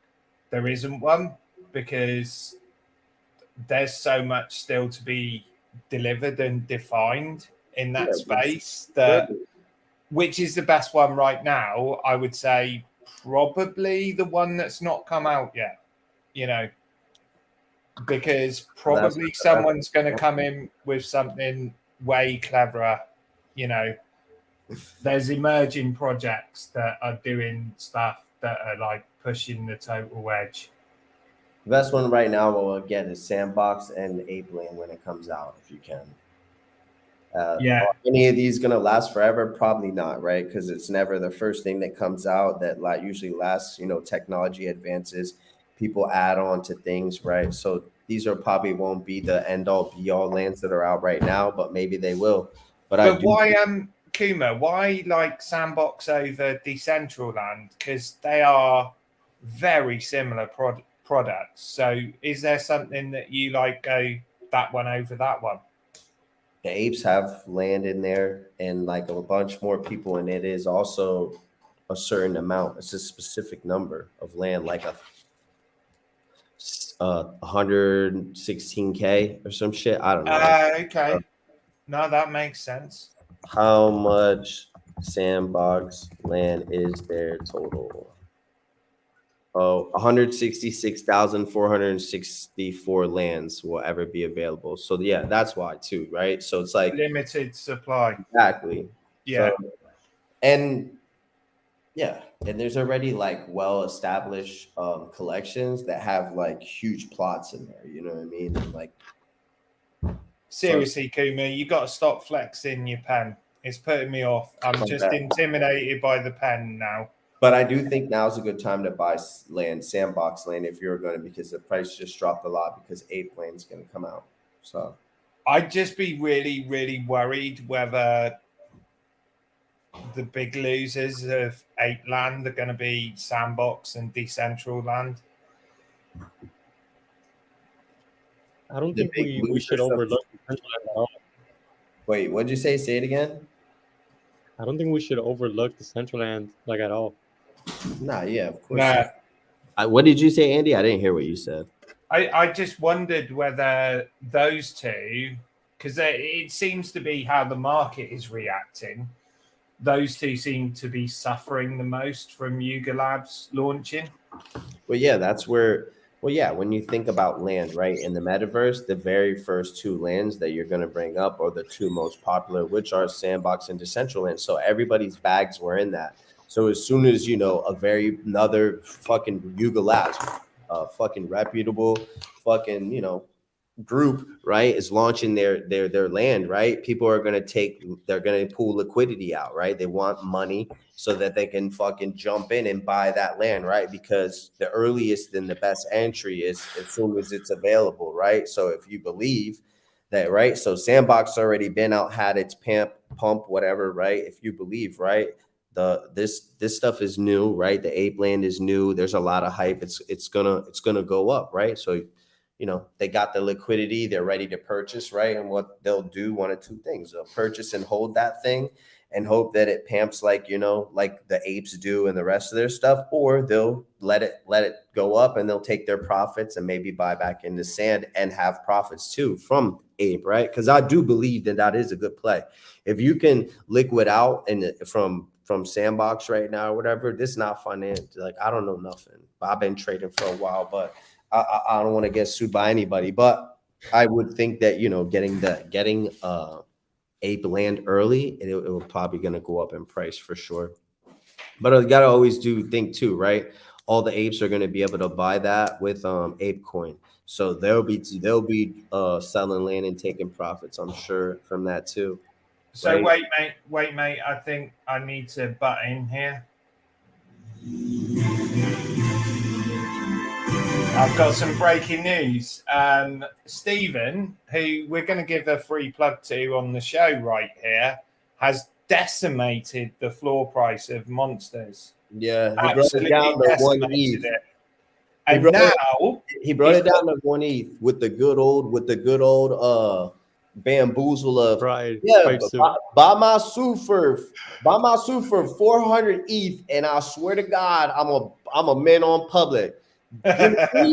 Speaker 2: there isn't one because there's so much still to be delivered and defined in that space that which is the best one right now. I would say probably the one that's not come out yet, you know, because probably someone's going to come in with something way cleverer. You know, there's emerging projects that are doing stuff that are like pushing the total edge.
Speaker 1: The best one right now we'll get is Sandbox and Apeland when it comes out, if you can.
Speaker 2: Yeah.
Speaker 1: Are any of these gonna last forever? Probably not, right? Because it's never the first thing that comes out that usually lasts. You know, technology advances, people add on to things, right? So these are probably won't be the end all be all lands that are out right now, but maybe they will. But
Speaker 2: why Kuma? Why like Sandbox over Decentraland? Because they are very similar products. So is there something that you like go that one over that one?
Speaker 1: The apes have land in there and like a bunch more people, and it is also a certain amount. It's a specific number of land, like a 116K or some shit. I don't know.
Speaker 2: Okay. No, that makes sense.
Speaker 1: How much Sandbox land is there total? Oh, 166,464 lands will ever be available. So yeah, that's why too, right? So it's like
Speaker 2: limited supply.
Speaker 1: Exactly.
Speaker 2: Yeah.
Speaker 1: So, and there's already like well-established collections that have like huge plots in there. You know what I mean? And like
Speaker 2: seriously, Kuma, you got to stop flexing your pen. It's putting me off. I'm just intimidated by the pen now.
Speaker 1: But I do think now is a good time to buy land, Sandbox land, if you're going to, because the price just dropped a lot because Ape land's going to come out. So
Speaker 2: I'd just be really, really worried whether the big losers of Ape land are going to be Sandbox and Decentraland.
Speaker 4: I don't think we should overlook Decentraland at all.
Speaker 1: Wait, what'd you say? Say it again.
Speaker 4: I don't think we should overlook Decentraland like at all.
Speaker 1: Nah, yeah, of course.
Speaker 2: Nah.
Speaker 1: What did you say, Andy? I didn't hear what you said.
Speaker 2: I just wondered whether those two, because it seems to be how the market is reacting, those two seem to be suffering the most from Yuga Labs launching.
Speaker 1: Well, yeah, that's where, when you think about land, right, in the metaverse, the very first 2 lands that you're going to bring up are the 2 most popular, which are Sandbox and Decentraland. So everybody's bags were in that. So as soon as, you know, another fucking Yuga Labs, fucking reputable fucking, you know, group, right, is launching their land, right, people are going to pull liquidity out, right? They want money so that they can fucking jump in and buy that land, right? Because the earliest and the best entry is as soon as it's available, right? So if you believe that, right, so Sandbox already been out, had its pump, whatever, right? If you believe, right, this stuff is new, right? The Ape land is new. There's a lot of hype. It's gonna go up, right? So, they got the liquidity, they're ready to purchase, right? And what they'll do, one of two things: they'll purchase and hold that thing and hope that it pamps like like the apes do and the rest of their stuff, or they'll let it go up and they'll take their profits and maybe buy back into sand and have profits too from ape, right? Because I do believe that is a good play. If you can liquid out and from Sandbox right now or whatever, this is not financial. Like, I don't know nothing. I've been trading for a while, but I don't want to get sued by anybody. But I would think that getting ape land early, it will probably going to go up in price for sure. But you got to always think too, right? All the apes are going to be able to buy that with ape coin, so they'll be selling land and taking profits, I'm sure, from that too.
Speaker 2: So
Speaker 1: right?
Speaker 2: wait, mate. I think I need to butt in here. I've got some breaking news. Stephen, who we're going to give a free plug to on the show right here, has decimated the floor price of Monsters.
Speaker 1: Yeah, he brought it down to 1 ETH.
Speaker 2: And now
Speaker 1: he brought it down to 1 ETH with the good old bamboozle of
Speaker 4: Right.
Speaker 1: buy my suit for 400 ETH, and I swear to God, I'm a man on public. Give me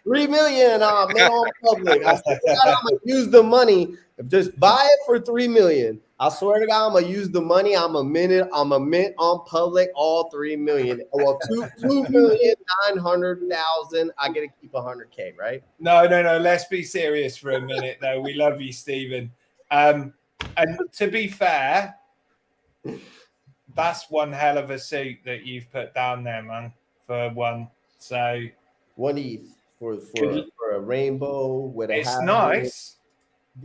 Speaker 1: 3 million, and I'm man on public. I swear to God, I'm gonna use the money. Just buy it for 3 million. I swear to God, I'm gonna use the money. I'm a mint on public all 3 million. Well, 2,900,000. I get to keep 100K, right?
Speaker 2: No. Let's be serious for a minute, though. We love you, Stephen. And to be fair, that's one hell of a suit that you've put down there, man. For one, so
Speaker 1: 1 ETH for a rainbow with a.
Speaker 2: It's nice.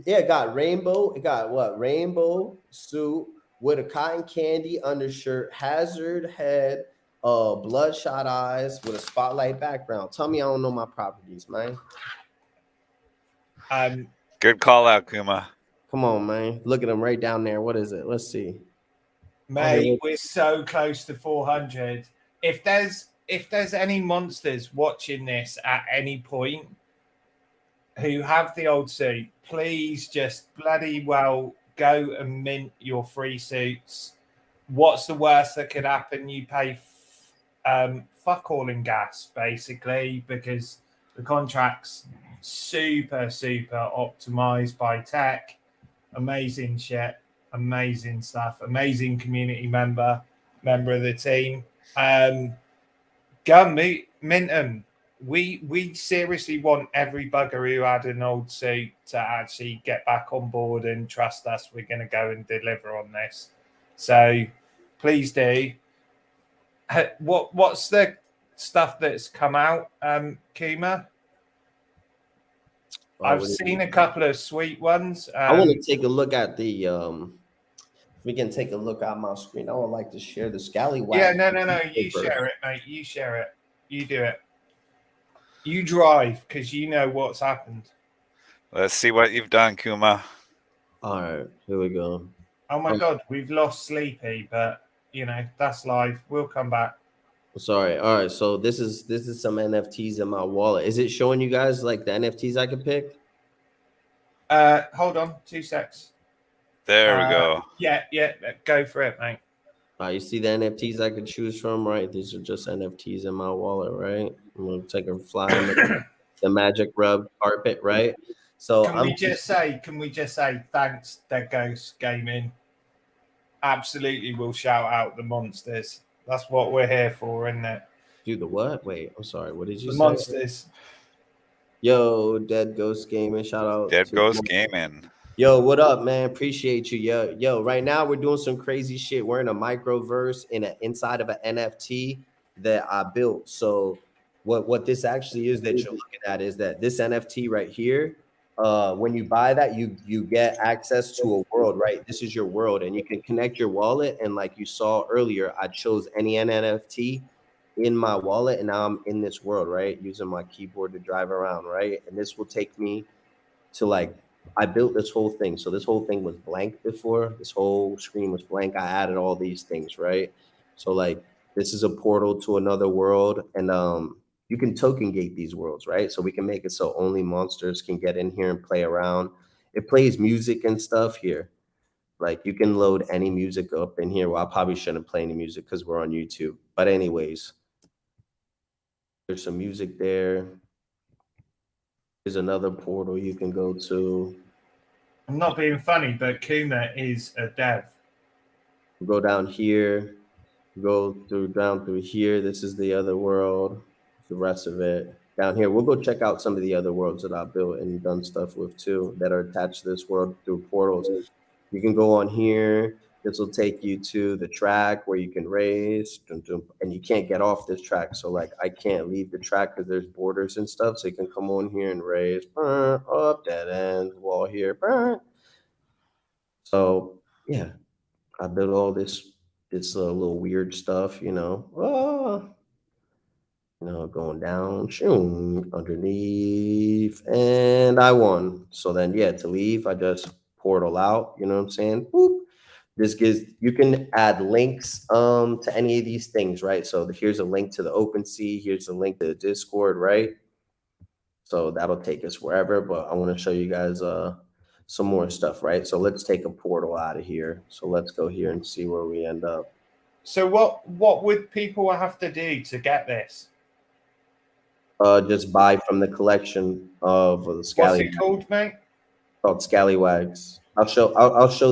Speaker 1: Yeah, it got rainbow. It got what? Rainbow suit with a cotton candy undershirt, hazard head, bloodshot eyes with a spotlight background. Tell me I don't know my properties, man.
Speaker 3: Good call out, Kuma.
Speaker 1: Come on, man. Look at them right down there. What is it? Let's see.
Speaker 2: Mate, we're so close to 400. If there's any monsters watching this at any point who have the old suit, please just bloody well go and mint your free suits. What's the worst that could happen? You pay fuck all in gas, basically, because the contract's super optimized by tech. Amazing shit, amazing stuff, amazing community member of the team. Go mint them. We seriously want every bugger who had an old suit to actually get back on board and trust us. We're going to go and deliver on this. So please do. What's the stuff that's come out, Kuma? I've seen a couple of sweet ones.
Speaker 1: I want to take a look at the we can take a look at my screen. I would like to share the scallywag.
Speaker 2: Yeah, no. You share it, mate. You share it. You do it. You drive because you know what's happened.
Speaker 3: Let's see what you've done, Kuma.
Speaker 1: All right, here we go.
Speaker 2: Oh my God, we've lost Sleepy, but that's live. We'll come back.
Speaker 1: Sorry. All right, so this is some NFTs in my wallet. Is it showing you guys like the NFTs I could pick?
Speaker 2: Hold on, 2 secs.
Speaker 3: There we go.
Speaker 2: Yeah, go for it, mate.
Speaker 1: You see the NFTs I could choose from, right? These are just NFTs in my wallet, right? I'm gonna take a fly on the magic rub carpet, right? So
Speaker 2: can we just say thanks, Dead Ghost Gaming? Absolutely, we'll shout out the monsters. That's what we're here for, isn't it?
Speaker 1: Do the what? Wait, I'm sorry. What did you say?
Speaker 2: Monsters.
Speaker 1: Yo, Dead Ghost Gaming. Shout out.
Speaker 3: Dead Ghost Gaming.
Speaker 1: Yo, what up, man? Appreciate you. Yo, right now we're doing some crazy shit. We're in a microverse inside of an NFT that I built. So what this actually is that you're looking at is that this NFT right here, when you buy that, you get access to a world, right? This is your world, and you can connect your wallet. And like you saw earlier, I chose any NFT in my wallet, and now I'm in this world, right? Using my keyboard to drive around, right? And this will take me to I built this whole thing. So this whole thing was blank before. This whole screen was blank. I added all these things, right? So this is a portal to another world. And you can token gate these worlds, right? So we can make it so only monsters can get in here and play around. It plays music and stuff here. Like you can load any music up in here. Well, I probably shouldn't play any music because we're on YouTube. But anyways, there's some music there. There's another portal you can go to.
Speaker 2: I'm not being funny, but Kuma is a dev.
Speaker 1: Go down here. Go through down through here. This is the other world. The rest of it down here. We'll go check out some of the other worlds that I built and done stuff with too that are attached to this world through portals. You can go on here. This will take you to the track where you can raise, and you can't get off this track. So like I can't leave the track because there's borders and stuff. So you can come on here and raise, up dead end wall here. So yeah, I built all this little weird stuff, going down, shoom, underneath, and I won. So then, yeah, to leave, I just portal out. You know what I'm saying? Boop. This gives you can add links to any of these things, right? So here's a link to the OpenSea. Here's a link to the Discord, right? So that'll take us wherever. But I want to show you guys some more stuff, right? So let's take a portal out of here. So let's go here and see where we end up.
Speaker 2: So what would people have to do to get this?
Speaker 1: Just buy from the collection of the
Speaker 2: What's it called, mate?
Speaker 1: Called Scallywags. I'll show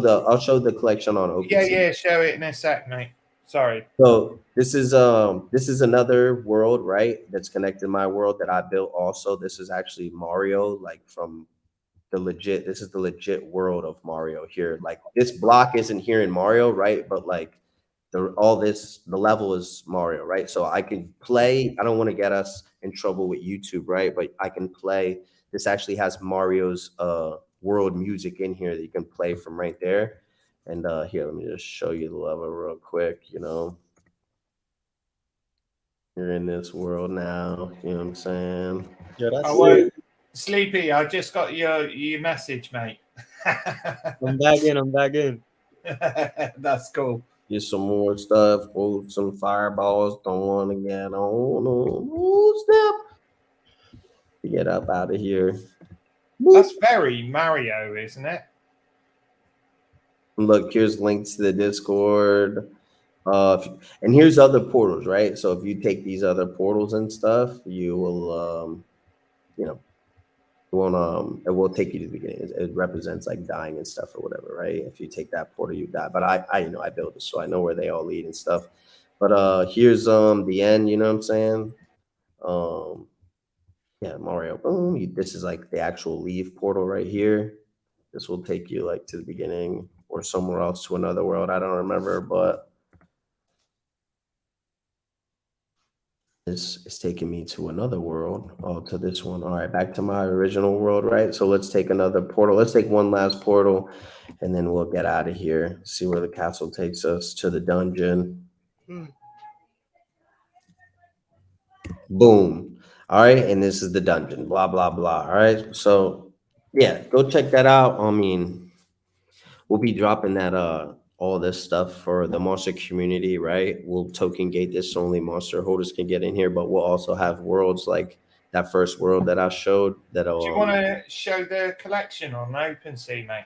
Speaker 1: the collection on OpenSea.
Speaker 2: Yeah, show it in a sec, mate. Sorry.
Speaker 1: So this is another world, right? That's connected to my world that I built also. This is actually Mario, like from this is the legit world of Mario here. Like this block isn't here in Mario, right? But like the level is Mario, right? So I can play. I don't want to get us in trouble with YouTube, right? But I can play. This actually has Mario's world music in here that you can play from right there. And here, let me just show you the level real quick. You're in this world now. You know what I'm saying?
Speaker 4: Yeah, that's
Speaker 2: Sleepy, I just got your message, mate.
Speaker 4: I'm back in.
Speaker 2: That's cool.
Speaker 1: Get some more stuff. Oh, some fireballs. Don't want to get on. No step. Get up out of here.
Speaker 2: That's very Mario, isn't it?
Speaker 1: Look, here's links to the Discord. And here's other portals, right? So if you take these other portals and stuff, you will, it will take you to the beginning. It represents like dying and stuff or whatever, right? If you take that portal, you die. But I built it, so I know where they all lead and stuff. But here's the end. You know what I'm saying? Yeah, Mario. Boom. This is like the actual leave portal right here. This will take you like to the beginning or somewhere else to another world. I don't remember, but this is taking me to another world. Oh, to this one. All right, back to my original world, right? So let's take another portal. Let's take one last portal, and then we'll get out of here. See where the castle takes us to the dungeon. Boom. All right, and this is the dungeon. Blah blah blah. All right, so yeah, go check that out. I mean, we'll be dropping that all this stuff for the monster community, right? We'll token gate this so only monster holders can get in here, but we'll also have worlds like that first world that I showed. Do
Speaker 2: you want to show the collection on OpenSea, mate?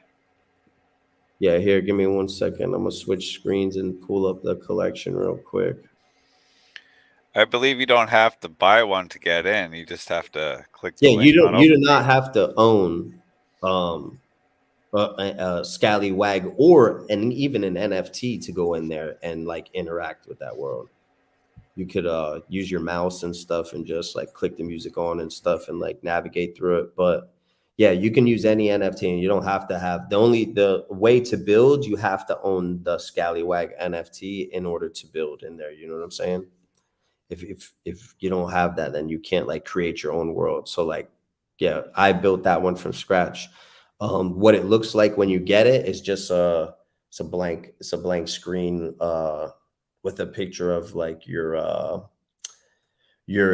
Speaker 1: Yeah, here, give me 1 second. I'm gonna switch screens and pull up the collection real quick.
Speaker 3: I believe you don't have to buy one to get in. You just have to click the link.
Speaker 1: You do not have to own a Scallywag or even an NFT to go in there and like interact with that world. You could use your mouse and stuff and just like click the music on and stuff and like navigate through it. But yeah, you can use any NFT and you don't have to have the way to build. You have to own the Scallywag NFT in order to build in there. You know what I'm saying? If you don't have that, then you can't like create your own world. So like, yeah, I built that one from scratch. What it looks like when you get it is just it's a blank screen with a picture of like your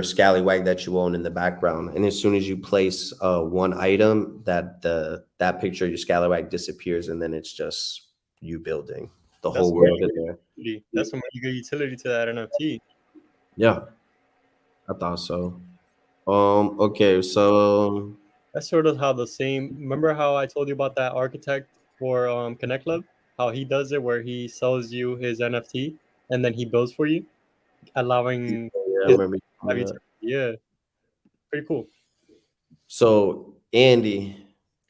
Speaker 1: Scallywag that you own in the background. And as soon as you place one item, that picture of your Scallywag disappears, and then it's just you building the whole world in there.
Speaker 4: That's some really good utility to that NFT.
Speaker 1: Yeah. I thought so. Okay, so
Speaker 4: That's sort of how the same. Remember how I told you about that architect for Connect Lab? How he does it, where he sells you his NFT and then he builds for you, allowing
Speaker 1: yeah, I
Speaker 4: his
Speaker 1: remember you
Speaker 4: have
Speaker 1: told
Speaker 4: you.
Speaker 1: me that.
Speaker 4: Yeah, pretty cool.
Speaker 1: So Andy,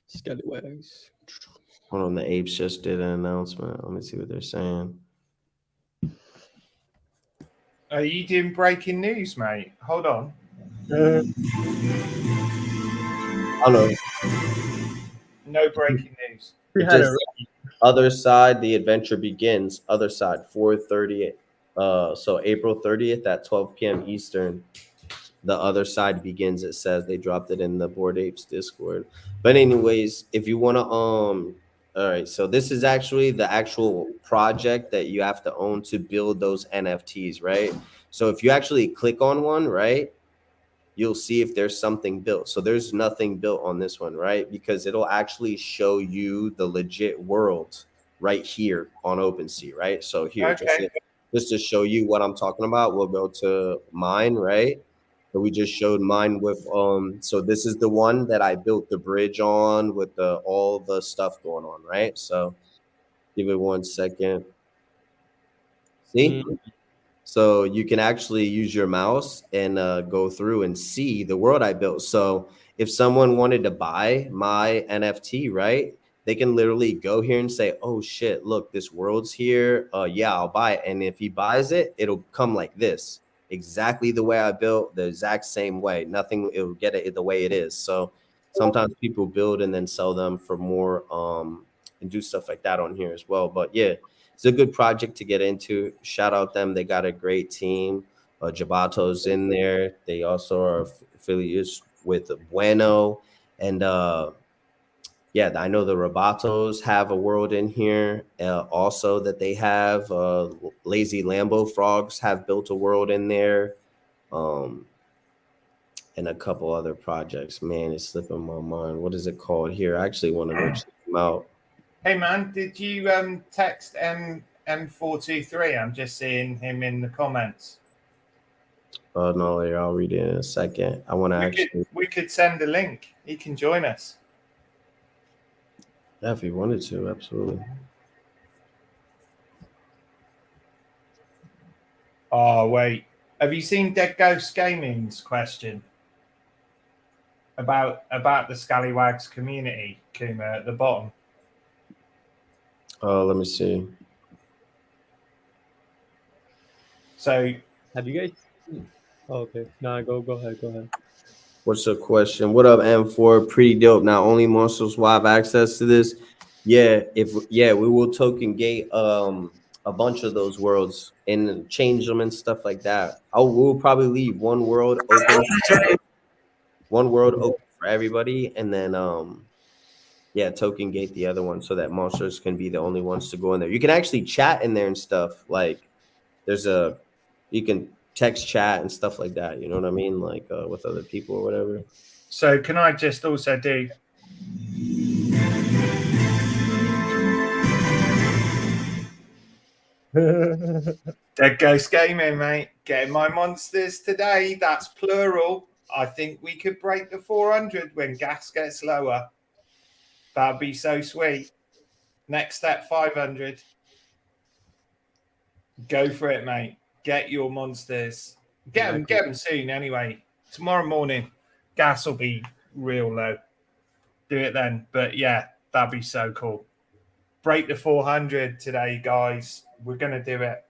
Speaker 4: Scallywags.
Speaker 1: hold on, the apes just did an announcement. Let me see what they're saying.
Speaker 2: Are you doing breaking news, mate? Hold on.
Speaker 1: I don't know.
Speaker 2: No breaking news.
Speaker 4: We
Speaker 1: It
Speaker 4: had
Speaker 1: just
Speaker 4: it.
Speaker 1: other side, the adventure begins. Other side, 4:30. So April 30th at 12 p.m. Eastern. The other side begins. It says they dropped it in the Bored Apes Discord. But anyways, if you want to all right, so this is actually the actual project that you have to own to build those NFTs, right? So if you actually click on one, right, you'll see if there's something built. So there's nothing built on this one, right? Because it'll actually show you the legit world right here on OpenSea, right? So here,
Speaker 2: Okay.
Speaker 1: just to show you what I'm talking about, we'll go to mine, right? So we just showed mine with so this is the one that I built the bridge on with the all the stuff going on, right? So give it 1 second. See? So you can actually use your mouse and go through and see the world I built. So if someone wanted to buy my NFT, right, they can literally go here and say, "Oh shit, look, this world's here. Yeah, I'll buy it." And if he buys it, it'll come like this, exactly the way I built, the exact same way. Nothing, it'll get it the way it is. So sometimes people build and then sell them for more, and do stuff like that on here as well. But yeah, it's a good project to get into. Shout out them. They got a great team. Jabato's in there. They also are affiliates with Bueno. And yeah, I know the Robotos have a world in here. Also that they have Lazy Lambo Frogs have built a world in there. And a couple other projects. Man, it's slipping my mind. What is it called here? I actually want to go check them out.
Speaker 2: Hey man, did you text M423? I'm just seeing him in the comments.
Speaker 1: Oh no, later. I'll read it in a second. I want to actually.
Speaker 2: We could send a link. He can join us.
Speaker 1: Yeah, if you wanted to, absolutely.
Speaker 2: Oh wait, have you seen Dead Ghost Gaming's question about the Scallywags community, Kuma, at the bottom?
Speaker 1: Let me see.
Speaker 2: So
Speaker 4: Have you guys? Oh, okay. Nah, go ahead.
Speaker 1: What's the question? What up, M4? Pretty dope. Not only monsters will have access to this. Yeah, we will token gate a bunch of those worlds and change them and stuff like that. We'll probably leave one world open for everybody, and then yeah, token gate the other one so that monsters can be the only ones to go in there. You can actually chat in there and stuff. Like you can text chat and stuff like that. You know what I mean? Like with other people or whatever.
Speaker 2: So can I just also do Dead Ghost Gaming, mate? Getting my monsters today. That's plural. I think we could break the 400 when gas gets lower. That'd be so sweet. Next step, 500. Go for it, mate. Get your monsters. Get them soon anyway. Tomorrow morning, gas will be real low. Do it then. But yeah, that'd be so cool. Break the 400 today, guys. We're going to do it.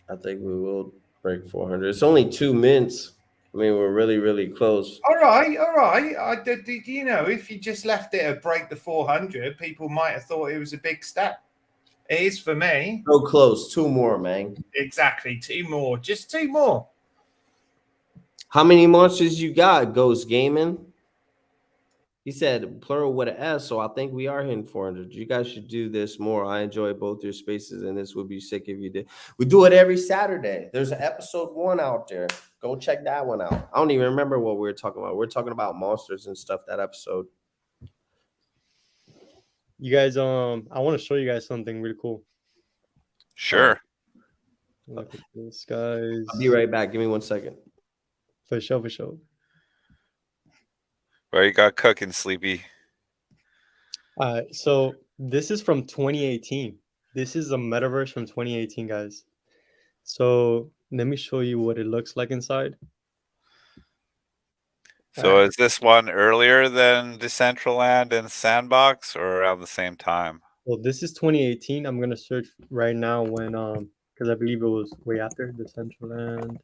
Speaker 1: I think we will break 400. It's only 2 minutes. I mean, we're really, really close.
Speaker 2: All right. You know, if you just left it at break the 400, people might have thought it was a big step. It is for me.
Speaker 1: So close. 2 more, man.
Speaker 2: Exactly. 2 more. Just 2 more.
Speaker 1: How many monsters you got, Ghost Gaming? He said plural with an S, so I think we are hitting 400. You guys should do this more. I enjoy both your spaces, and this would be sick if you did. We do it every Saturday. There's an episode 1 out there. Go check that one out. I don't even remember what we were talking about. We're talking about monsters and stuff that episode.
Speaker 4: You guys, I want to show you guys something really cool.
Speaker 3: Sure.
Speaker 4: Look at this, guys.
Speaker 1: I'll be right back. Give me 1 second.
Speaker 4: For sure, for sure.
Speaker 3: What you got cooking, Sleepy?
Speaker 4: So this is from 2018. This is a metaverse from 2018, guys. So let me show you what it looks like inside.
Speaker 3: So is this one earlier than Decentraland and Sandbox, or around the same time?
Speaker 4: Well, this is 2018. I'm gonna search right now when because I believe it was way after Decentraland.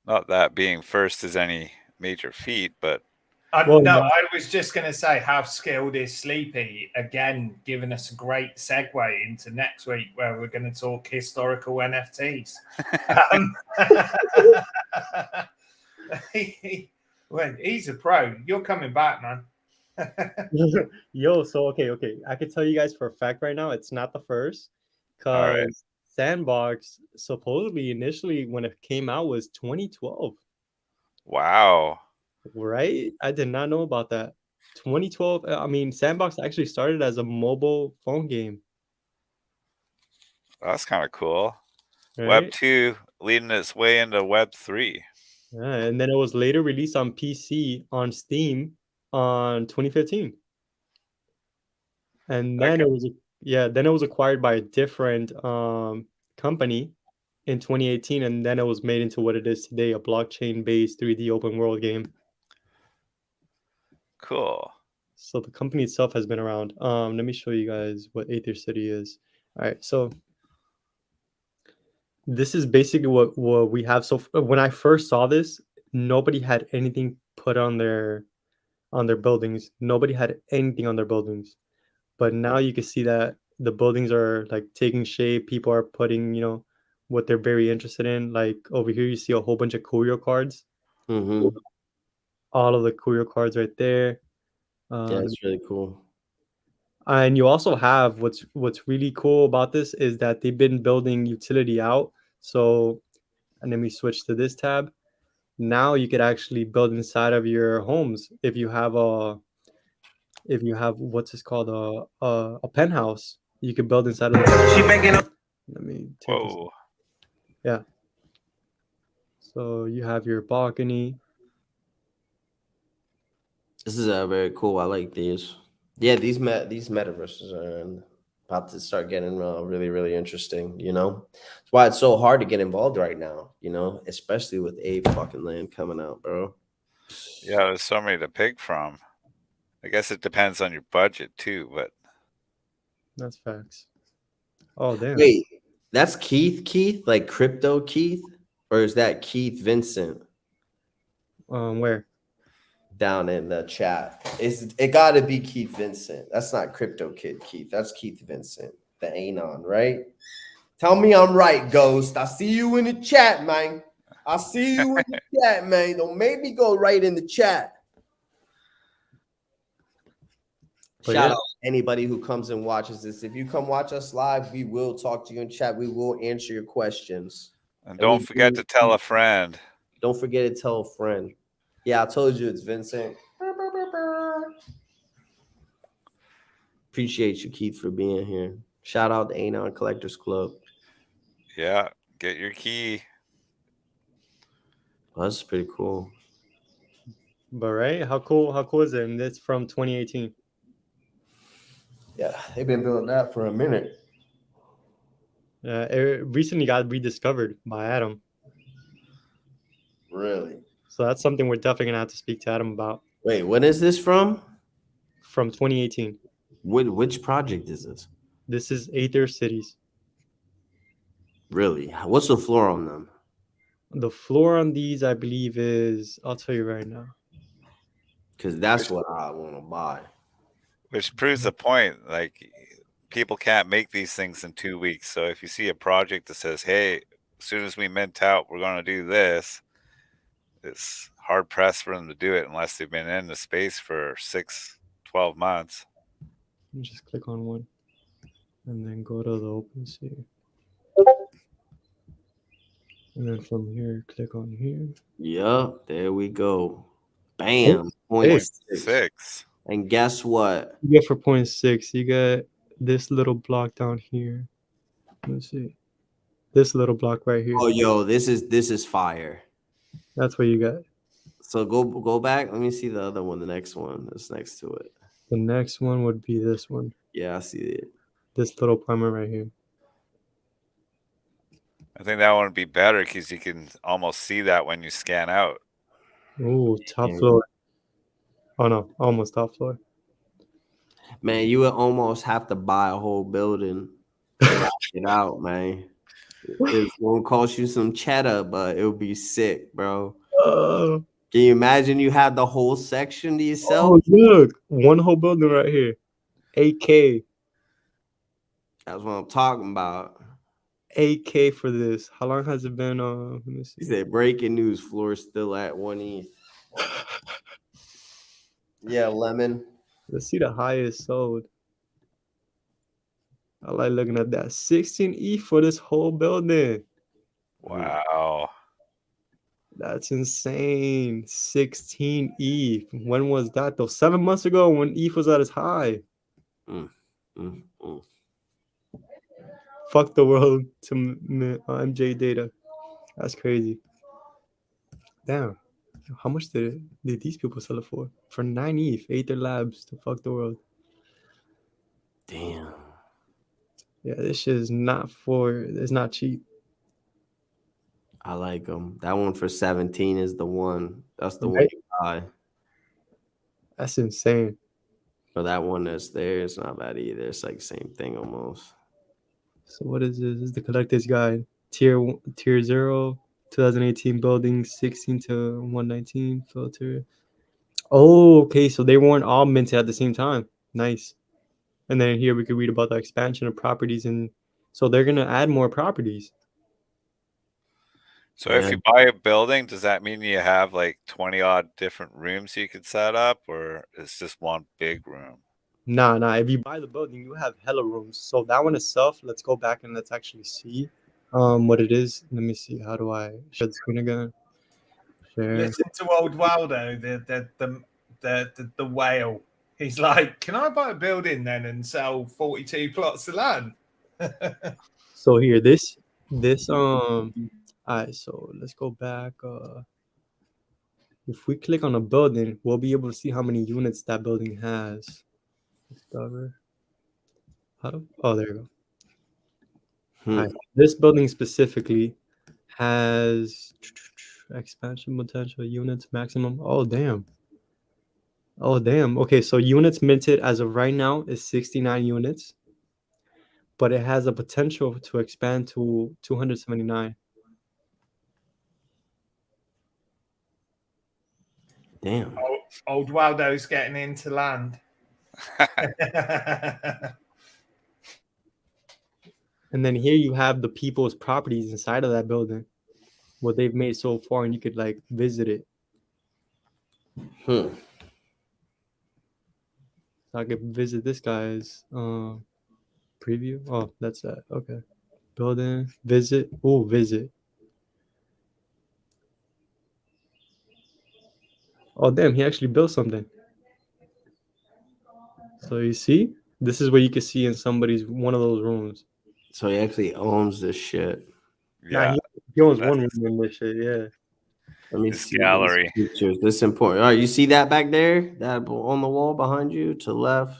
Speaker 3: Not that being first is any major feat, but
Speaker 4: Well,
Speaker 2: No,
Speaker 4: no.
Speaker 2: I was just going to say how skilled is Sleepy, again, giving us a great segue into next week where we're going to talk historical NFTs. He's a pro. You're coming back, man.
Speaker 4: Yo, so okay. I can tell you guys for a fact right now, it's not the first.
Speaker 3: All right.
Speaker 4: Because Sandbox supposedly initially when it came out was 2012.
Speaker 3: Wow.
Speaker 4: Right? I did not know about that. 2012. I mean, Sandbox actually started as a mobile phone game.
Speaker 3: That's kind of cool.
Speaker 4: Right?
Speaker 3: Web 2 leading its way into Web 3.
Speaker 4: Yeah, and then it was later released on PC on Steam on 2015. And then
Speaker 3: Okay.
Speaker 4: then it was acquired by a different company in 2018, and then it was made into what it is today, a blockchain-based 3D open world game.
Speaker 3: Cool.
Speaker 4: So the company itself has been around. Let me show you guys what Aether City is. All right, so this is basically what we have. So when I first saw this, nobody had anything put on their buildings. Nobody had anything on their buildings. But now you can see that the buildings are like taking shape. People are putting, what they're very interested in. Like over here, you see a whole bunch of courier cards.
Speaker 1: Mm-hmm.
Speaker 4: All of the courier cards right there.
Speaker 1: Yeah, it's really cool.
Speaker 4: And you also have what's really cool about this is that they've been building utility out. So, and then we switch to this tab. Now you could actually build inside of your homes if you have what's this called a penthouse. You could build inside of the. Let me take this.
Speaker 3: Whoa.
Speaker 4: Yeah. So you have your balcony.
Speaker 1: This is very cool. I like these. Yeah, these metaverses are about to start getting really, really interesting. That's why it's so hard to get involved right now. Especially with Ape fucking Land coming out, bro.
Speaker 3: Yeah, there's so many to pick from. I guess it depends on your budget too, but
Speaker 4: That's facts. Oh damn.
Speaker 1: Wait, that's Keith, like Crypto Keith, or is that Keith Vincent?
Speaker 4: Where?
Speaker 1: Down in the chat. It got to be Keith Vincent. That's not Crypto Kid Keith. That's Keith Vincent, the Anon, right? Tell me I'm right, Ghost. I see you in the chat, man. I see you in the chat, man. Don't make me go right in the chat.
Speaker 4: But
Speaker 1: Shout
Speaker 4: yeah.
Speaker 1: out to anybody who comes and watches this. If you come watch us live, we will talk to you in chat. We will answer your questions.
Speaker 3: and don't forget to tell a friend.
Speaker 1: Don't forget to tell a friend. Yeah, I told you it's Vincent. Appreciate you, Keith, for being here. Shout out to Anon Collectors Club.
Speaker 3: Yeah, get your key.
Speaker 1: Well, that's pretty cool.
Speaker 4: But right, how cool is it? And it's from 2018.
Speaker 1: Yeah, they've been building that for a minute.
Speaker 4: It recently got rediscovered by Adam.
Speaker 1: Really?
Speaker 4: So that's something we're definitely gonna have to speak to Adam about.
Speaker 1: Wait, when is this from?
Speaker 4: From 2018.
Speaker 1: Which project is this?
Speaker 4: This is Aether Cities.
Speaker 1: Really? What's the floor on them?
Speaker 4: The floor on these, I believe, I'll tell you right now.
Speaker 1: Because that's what I want to buy.
Speaker 3: Which proves the point. Like, people can't make these things in 2 weeks. So if you see a project that says, hey, as soon as we mint out, we're going to do this, it's hard pressed for them to do it unless they've been in the space for 6-12 months.
Speaker 4: Just click on one and then go to the OpenSea. And then from here, click on here.
Speaker 1: Yup, there we go. Bam.
Speaker 4: Oh, hey,
Speaker 1: 0.6.
Speaker 3: 6.
Speaker 1: And guess what?
Speaker 4: you get for 0.6, you get this little block down here. Let's see. This little block right here.
Speaker 1: Oh, yo, this is fire.
Speaker 4: That's what you got.
Speaker 1: So go back. Let me see the other one, the next one that's next to it.
Speaker 4: The next one would be this one.
Speaker 1: Yeah, I see it.
Speaker 4: This little primer right here.
Speaker 3: I think that one would be better because you can almost see that when you scan out.
Speaker 4: Oh, top
Speaker 1: Yeah.
Speaker 4: floor. Oh no, almost top floor.
Speaker 1: Man, you would almost have to buy a whole building to rock it out, man. It's gonna cost you some cheddar, but it would be sick, bro.
Speaker 4: Oh,
Speaker 1: Can you imagine you had the whole section to yourself?
Speaker 4: oh, look, one whole building right here. 8K.
Speaker 1: That's what I'm talking about.
Speaker 4: 8K for this. How long has it been? Let me
Speaker 1: He
Speaker 4: see.
Speaker 1: said, breaking news, floor still at 1 ETH. Yeah, Lemon.
Speaker 4: Let's see the highest sold. I like looking at that. 16E for this whole building.
Speaker 3: Wow.
Speaker 4: That's insane. 16E. When was that though? 7 months ago when ETH was at its high.
Speaker 1: Mm, mm.
Speaker 4: Fuck the world to MJ data. That's crazy. Damn. How much did these people sell it for? For 9 ETH, Aether Labs to fuck the world.
Speaker 1: Damn.
Speaker 4: Yeah, this shit is it's not cheap.
Speaker 1: I like them. That one for 17 is the one. That's the one
Speaker 4: Right?
Speaker 1: you buy.
Speaker 4: That's insane.
Speaker 1: But that one that's there is not bad either. It's like same thing almost.
Speaker 4: So what is this? This is the collector's guide. Tier 0, 2018 building, 16 to 119 filter. Oh, okay. So they weren't all minted at the same time. Nice. And then here we could read about the expansion of properties, and so they're gonna add more properties.
Speaker 3: So if you buy a building, does that mean you have like 20 odd different rooms you could set up, or it's just one big room?
Speaker 4: Nah. If you buy the building, you have hella rooms. So that one itself, let's go back and let's actually see what it is. Let me see. How do I share the screen again? Share.
Speaker 2: Listen to old Waldo, the whale. He's like, can I buy a building then and sell 42 plots of land?
Speaker 4: So here, this all right, so let's go back. If we click on a building, we'll be able to see how many units that building has. Discover. Oh, there you go. All right. This building specifically has expansion potential units maximum. Oh damn. Okay, so units minted as of right now is 69 units, but it has a potential to expand to 279.
Speaker 1: Damn.
Speaker 2: Old Waldo's getting into land.
Speaker 4: And then here you have the people's properties inside of that building, what they've made so far, and you could like visit it. So I could visit this guy's preview. Oh, that's that. Okay. Building, visit. Oh, visit. Oh, damn, he actually built something. So you see, this is what you can see in one of those rooms.
Speaker 1: So he actually owns this shit.
Speaker 3: Yeah.
Speaker 4: Nah, he owns one room in this shit, yeah.
Speaker 1: Let me
Speaker 3: This
Speaker 1: see
Speaker 3: gallery.
Speaker 1: these pictures. This is important. All right, you see that back there? That on the wall behind you to the left?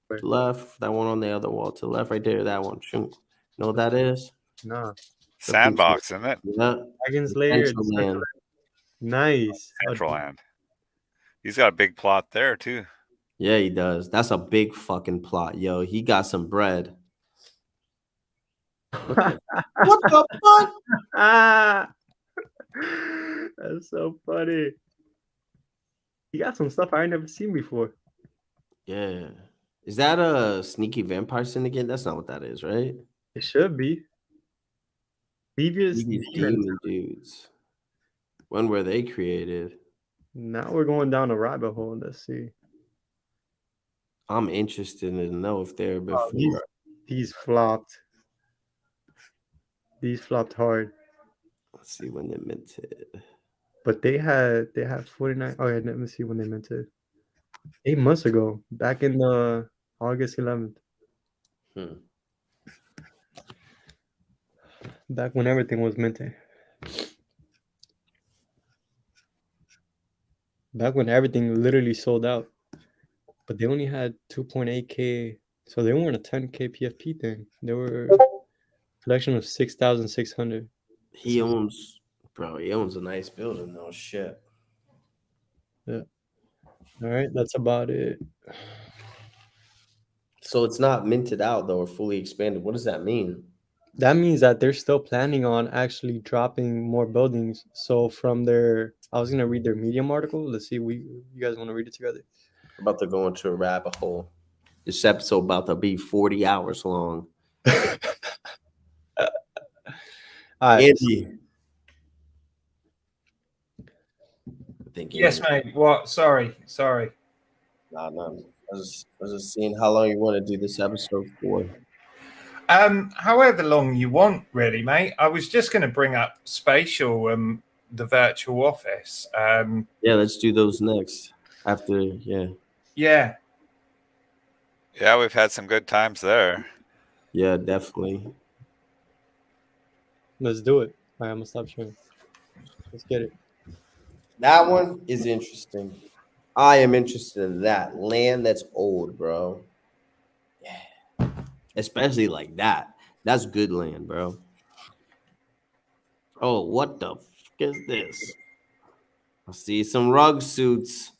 Speaker 4: Where?
Speaker 1: To the left. That one on the other wall. To the left right there. That one. Shoot. Know what that is?
Speaker 4: Nah.
Speaker 3: Sandbox, isn't it?
Speaker 1: Yeah.
Speaker 4: Dragon's Lair.
Speaker 1: Land.
Speaker 4: Nice.
Speaker 3: Central Land. He's got a big plot there too.
Speaker 1: Yeah, he does. That's a big fucking plot. Yo, he got some bread. What the fuck?
Speaker 4: Ah, that's so funny. He got some stuff I ain't never seen before.
Speaker 1: Yeah. Is that a sneaky vampire syndicate? That's not what that is, right?
Speaker 4: It should be. Previous
Speaker 1: These
Speaker 4: demons.
Speaker 1: demon dudes. When were they created?
Speaker 4: Now we're going down a rabbit hole. Let's see.
Speaker 1: I'm interested to know if they're before.
Speaker 4: These flopped. These flopped hard.
Speaker 1: Let's see when they minted.
Speaker 4: But they had 49. Oh, yeah, let me see when they minted. 8 months ago, back in the August 11th. Back when everything was minted. Back when everything literally sold out. But they only had 2.8K. So they weren't a 10K PFP thing. They were a collection of 6,600.
Speaker 1: He owns a nice building though. Shit.
Speaker 4: Yeah. All right, that's about it.
Speaker 1: So it's not minted out though or fully expanded. What does that mean?
Speaker 4: That means that they're still planning on actually dropping more buildings. So from their, I was gonna read their Medium article. Let's see, you guys want to read it together?
Speaker 1: I'm about to go into a rabbit hole. This episode about to be 40 hours long.
Speaker 4: All right.
Speaker 1: Andy.
Speaker 2: Yes, mate. What? Sorry.
Speaker 1: Nah. I was just seeing how long you want to do this episode for.
Speaker 2: However long you want, really, mate. I was just going to bring up Spatial, the virtual office.
Speaker 1: Yeah, let's do those next. After, yeah.
Speaker 2: Yeah.
Speaker 3: Yeah, we've had some good times there.
Speaker 1: Yeah, definitely.
Speaker 4: Let's do it. All right, I'm gonna stop sharing. Let's get it.
Speaker 1: That one is interesting. I am interested in that. Land that's old, bro. Yeah. Especially like that. That's good land, bro. Oh, what the fuck is this? I see some rug suits.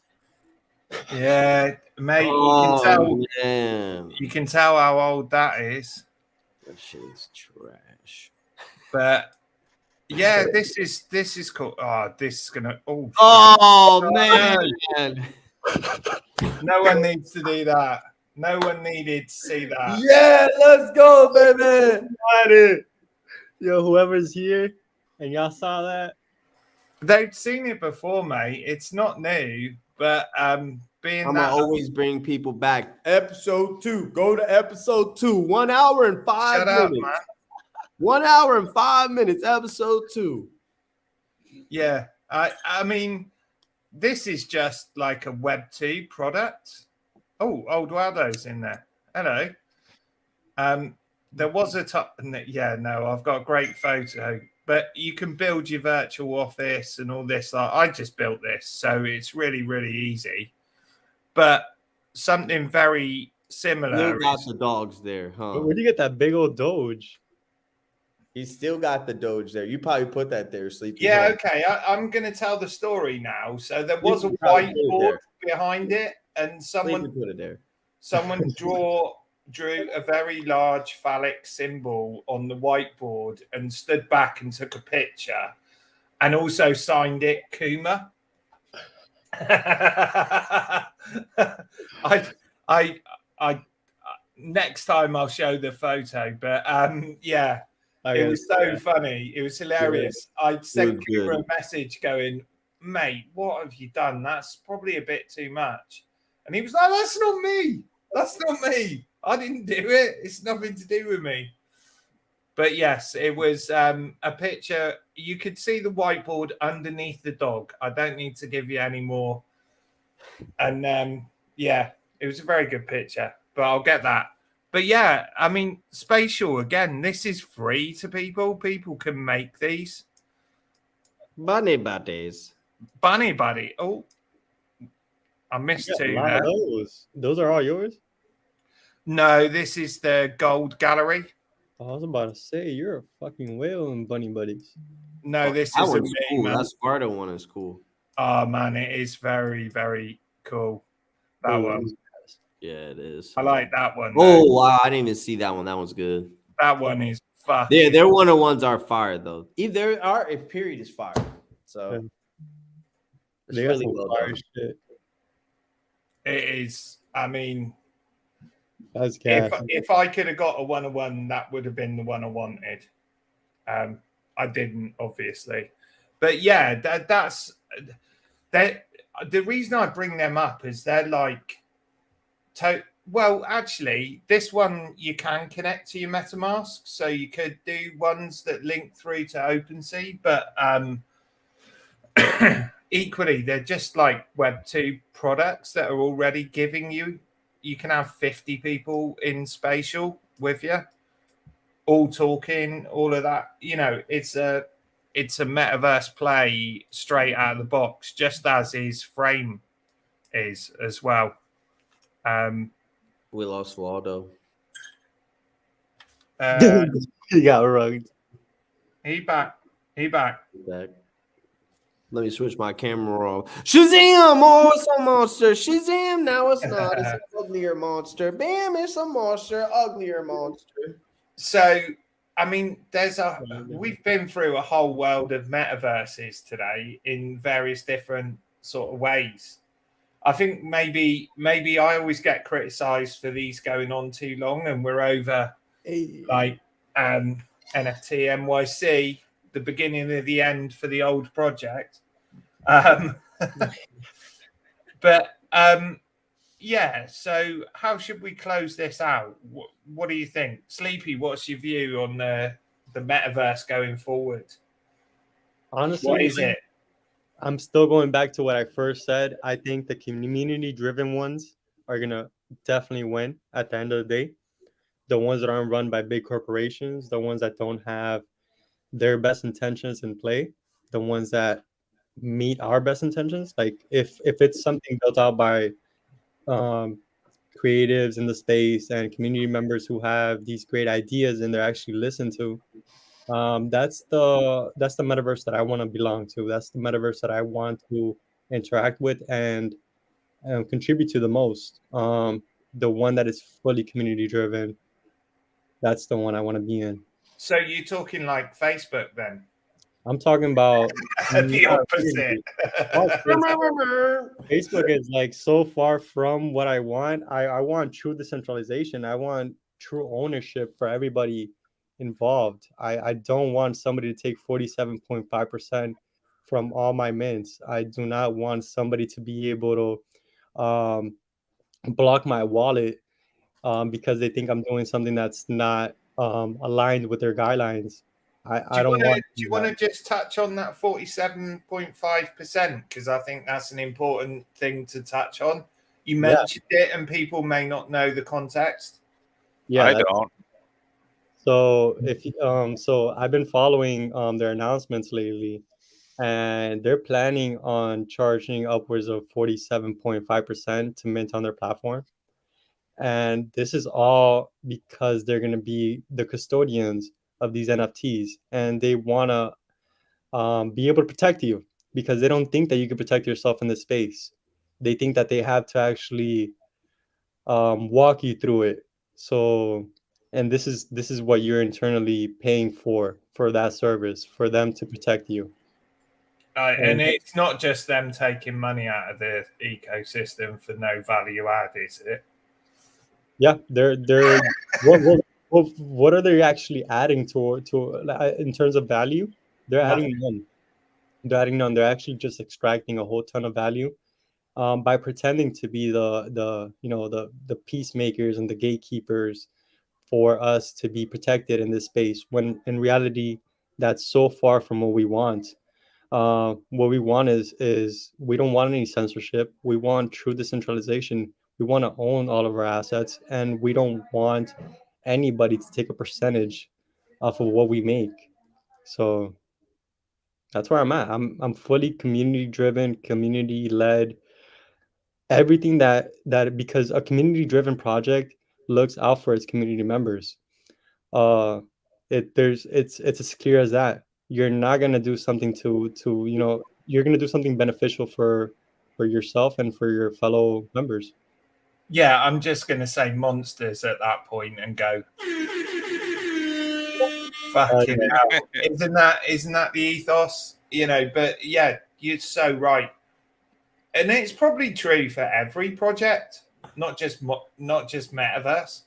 Speaker 2: Yeah, mate.
Speaker 1: Oh, man.
Speaker 2: You can tell how old that is.
Speaker 1: That shit is trash.
Speaker 2: But yeah, this is cool. Oh, this is gonna.
Speaker 1: Oh man.
Speaker 2: No one needs to do that. No one needed to see that.
Speaker 1: Yeah, let's go, baby.
Speaker 4: Yo, whoever's here and y'all saw that,
Speaker 2: They've seen it before, mate. It's not new, but being
Speaker 1: I'm
Speaker 2: that
Speaker 1: gonna always bring people back. Episode 2. Go to episode 2. 1 hour and 5
Speaker 2: Shut
Speaker 1: minutes.
Speaker 2: up, man.
Speaker 1: 1 hour and 5 minutes. Episode 2.
Speaker 2: Yeah, I mean, this is just like a Web 2 product. Oh, old Waldo's in there. Hello. There was a top. Yeah, no, I've got a great photo. But you can build your virtual office and all this. Like, I just built this, so it's really, really easy. But something very similar.
Speaker 1: Still got the dogs there, huh?
Speaker 4: where'd you get that big old Doge?
Speaker 1: He's still got the Doge there. You probably put that there, Sleepy.
Speaker 2: Yeah,
Speaker 1: Dog.
Speaker 2: okay. I'm going to tell the story now. So there was a
Speaker 1: You probably put it
Speaker 2: whiteboard
Speaker 1: there.
Speaker 2: behind it, and
Speaker 1: Sleepy put it there.
Speaker 2: someone drew a very large phallic symbol on the whiteboard and stood back and took a picture, and also signed it Kuma. I next time I'll show the photo, but yeah. It was so funny. It was hilarious. I sent Kuma a message going, mate, what have you done? That's probably a bit too much. And he was like, that's not me. That's not me. I didn't do it. It's nothing to do with me. But yes, it was a picture. You could see the whiteboard underneath the dog. I don't need to give you any more. And yeah, it was a very good picture, but I'll get that. But yeah, I mean, Spatial, again, this is free to people. People can make these.
Speaker 1: Bunny buddies.
Speaker 2: Bunny Buddy. Oh, I missed two there.
Speaker 4: Those are all yours?
Speaker 2: No, this is the Gold Gallery.
Speaker 4: I was about to say, you're a fucking whale in Bunny Buddies.
Speaker 2: No, this
Speaker 1: That
Speaker 2: isn't
Speaker 1: one's
Speaker 2: me,
Speaker 1: cool.
Speaker 2: man.
Speaker 1: That Sparta one is cool.
Speaker 2: Oh, man, it is very, very cool. That one.
Speaker 1: Yeah, it is.
Speaker 2: I like that one.
Speaker 1: Oh, wow. I didn't even see that one. That one's good.
Speaker 2: That one is fucking.
Speaker 1: Yeah, their one of ones are fire, though. Either are, if period is fire. So
Speaker 4: they got some fire shit.
Speaker 2: It is. I mean,
Speaker 4: that's gas.
Speaker 2: If I could have got a 101, that would have been the one I wanted. I didn't, obviously. But yeah, that's that. The reason I bring them up is they're like Well, actually, this one you can connect to your MetaMask, so you could do ones that link through to OpenSea, but equally, they're just like Web2 products that are already giving you. You can have 50 people in Spatial with you, all talking, all of that. It's a metaverse play straight out of the box, just as his frame is as well.
Speaker 1: We lost Waldo.
Speaker 4: He got rugged.
Speaker 2: He back.
Speaker 1: Back. Let me switch my camera off. Shazam! Oh, it's a monster. Shazam! Now it's not. It's an uglier monster. Bam! It's a monster. Uglier monster.
Speaker 2: So, I mean, we've been through a whole world of metaverses today in various different sort of ways. I think maybe I always get criticized for these going on too long, and we're over like NFT NYC, the beginning of the end for the old project. Yeah, so how should we close this out? What do you think? Sleepy, what's your view on the metaverse going forward?
Speaker 4: Honestly,
Speaker 2: What is it?
Speaker 4: I'm still going back to what I first said. I think the community-driven ones are going to definitely win at the end of the day. The ones that aren't run by big corporations, the ones that don't have their best intentions in play, the ones that meet our best intentions. Like if it's something built out by creatives in the space and community members who have these great ideas and they're actually listened to, that's the metaverse that I want to belong to. That's the metaverse that I want to interact with and contribute to the most. The one that is fully community driven, that's the one I want to be in.
Speaker 2: So you're talking like Facebook then?
Speaker 4: I'm talking about
Speaker 2: the opposite.
Speaker 4: Facebook is like so far from what I want. I want true decentralization. I want true ownership for everybody involved. I don't want somebody to take 47.5% from all my mints. I do not want somebody to be able to block my wallet because they think I'm doing something that's not aligned with their guidelines. I don't want.
Speaker 2: Do you want to just touch on that 47.5%? Because I think that's an important thing to touch on. You mentioned it, and people may not know the context.
Speaker 3: Yeah, I don't.
Speaker 4: So so I've been following their announcements lately, and they're planning on charging upwards of 47.5% to mint on their platform. And this is all because they're going to be the custodians of these NFTs, and they want to be able to protect you because they don't think that you can protect yourself in this space. They think that they have to actually walk you through it. So, and this is what you're internally paying for that service, for them to protect you.
Speaker 2: And it's not just them taking money out of the ecosystem for no value add, is it?
Speaker 4: Yeah, they're what are they actually adding to in terms of value? They're adding none. They're adding none. They're actually just extracting a whole ton of value by pretending to be the peacemakers and the gatekeepers for us to be protected in this space. When in reality, that's so far from what we want. What we want is we don't want any censorship. We want true decentralization. We want to own all of our assets, and we don't want anybody to take a percentage off of what we make. So that's where I'm at. I'm fully community driven, community led. Everything that because a community driven project looks out for its community members. It's as clear as that. You're not gonna do something to you're gonna do something beneficial for yourself and for your fellow members.
Speaker 2: Yeah, I'm just gonna say monsters at that point and go. Fucking hell. Isn't that the ethos? But yeah, you're so right. And it's probably true for every project, not just Metaverse.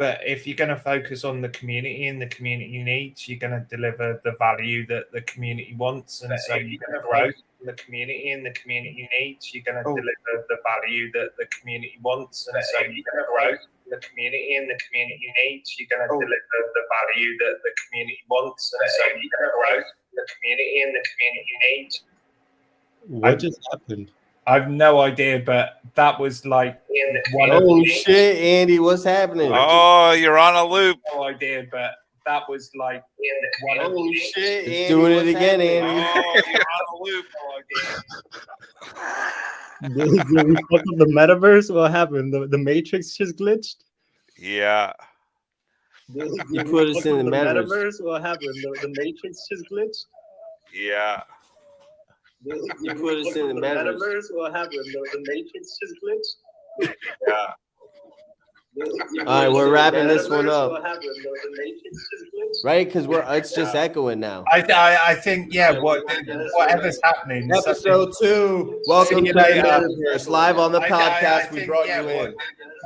Speaker 2: But if you're going to focus on the community and the community needs, you're going to deliver the value that the community wants, and so you're going to grow the community and the community needs. You're going to deliver the value that the community wants, and so you're going to grow the community and the community needs. You're going to deliver the value that the community wants, and so you're going to grow the community and the community needs.
Speaker 4: What just happened?
Speaker 2: I've no idea, but that was like
Speaker 1: Oh shit, Andy, what's happening?
Speaker 3: Oh, you're on a loop.
Speaker 2: No idea, but that was like
Speaker 1: Oh shit, It's Andy, doing it what's again, happening? Andy.
Speaker 3: Oh, you're on a loop.
Speaker 4: Did we fuck up the metaverse? What happened? The Matrix just glitched?
Speaker 3: Yeah.
Speaker 1: You put us in the metaverse.
Speaker 4: What happened? The Matrix just glitched?
Speaker 3: Yeah.
Speaker 1: You put us in the metaverse.
Speaker 4: What happened? The Matrix just glitched?
Speaker 3: Yeah.
Speaker 1: All right, we're wrapping this one up,
Speaker 4: What happened? The Matrix just glitched?
Speaker 1: right? Because it's just echoing now.
Speaker 2: I think whatever's happening.
Speaker 1: Episode 2. Welcome
Speaker 2: See
Speaker 1: to
Speaker 2: you
Speaker 1: the
Speaker 2: later.
Speaker 1: Metaverse. Live on the
Speaker 2: I
Speaker 1: podcast. We
Speaker 2: think,
Speaker 1: brought you in.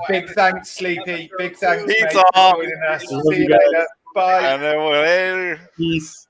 Speaker 2: Big thanks, Sleepy. Big thanks,
Speaker 3: Pizza
Speaker 2: mate, for
Speaker 3: off.
Speaker 2: joining us.
Speaker 4: Love
Speaker 2: See
Speaker 4: you
Speaker 2: you
Speaker 4: guys.
Speaker 2: later. Bye.
Speaker 3: And then later.
Speaker 4: Peace.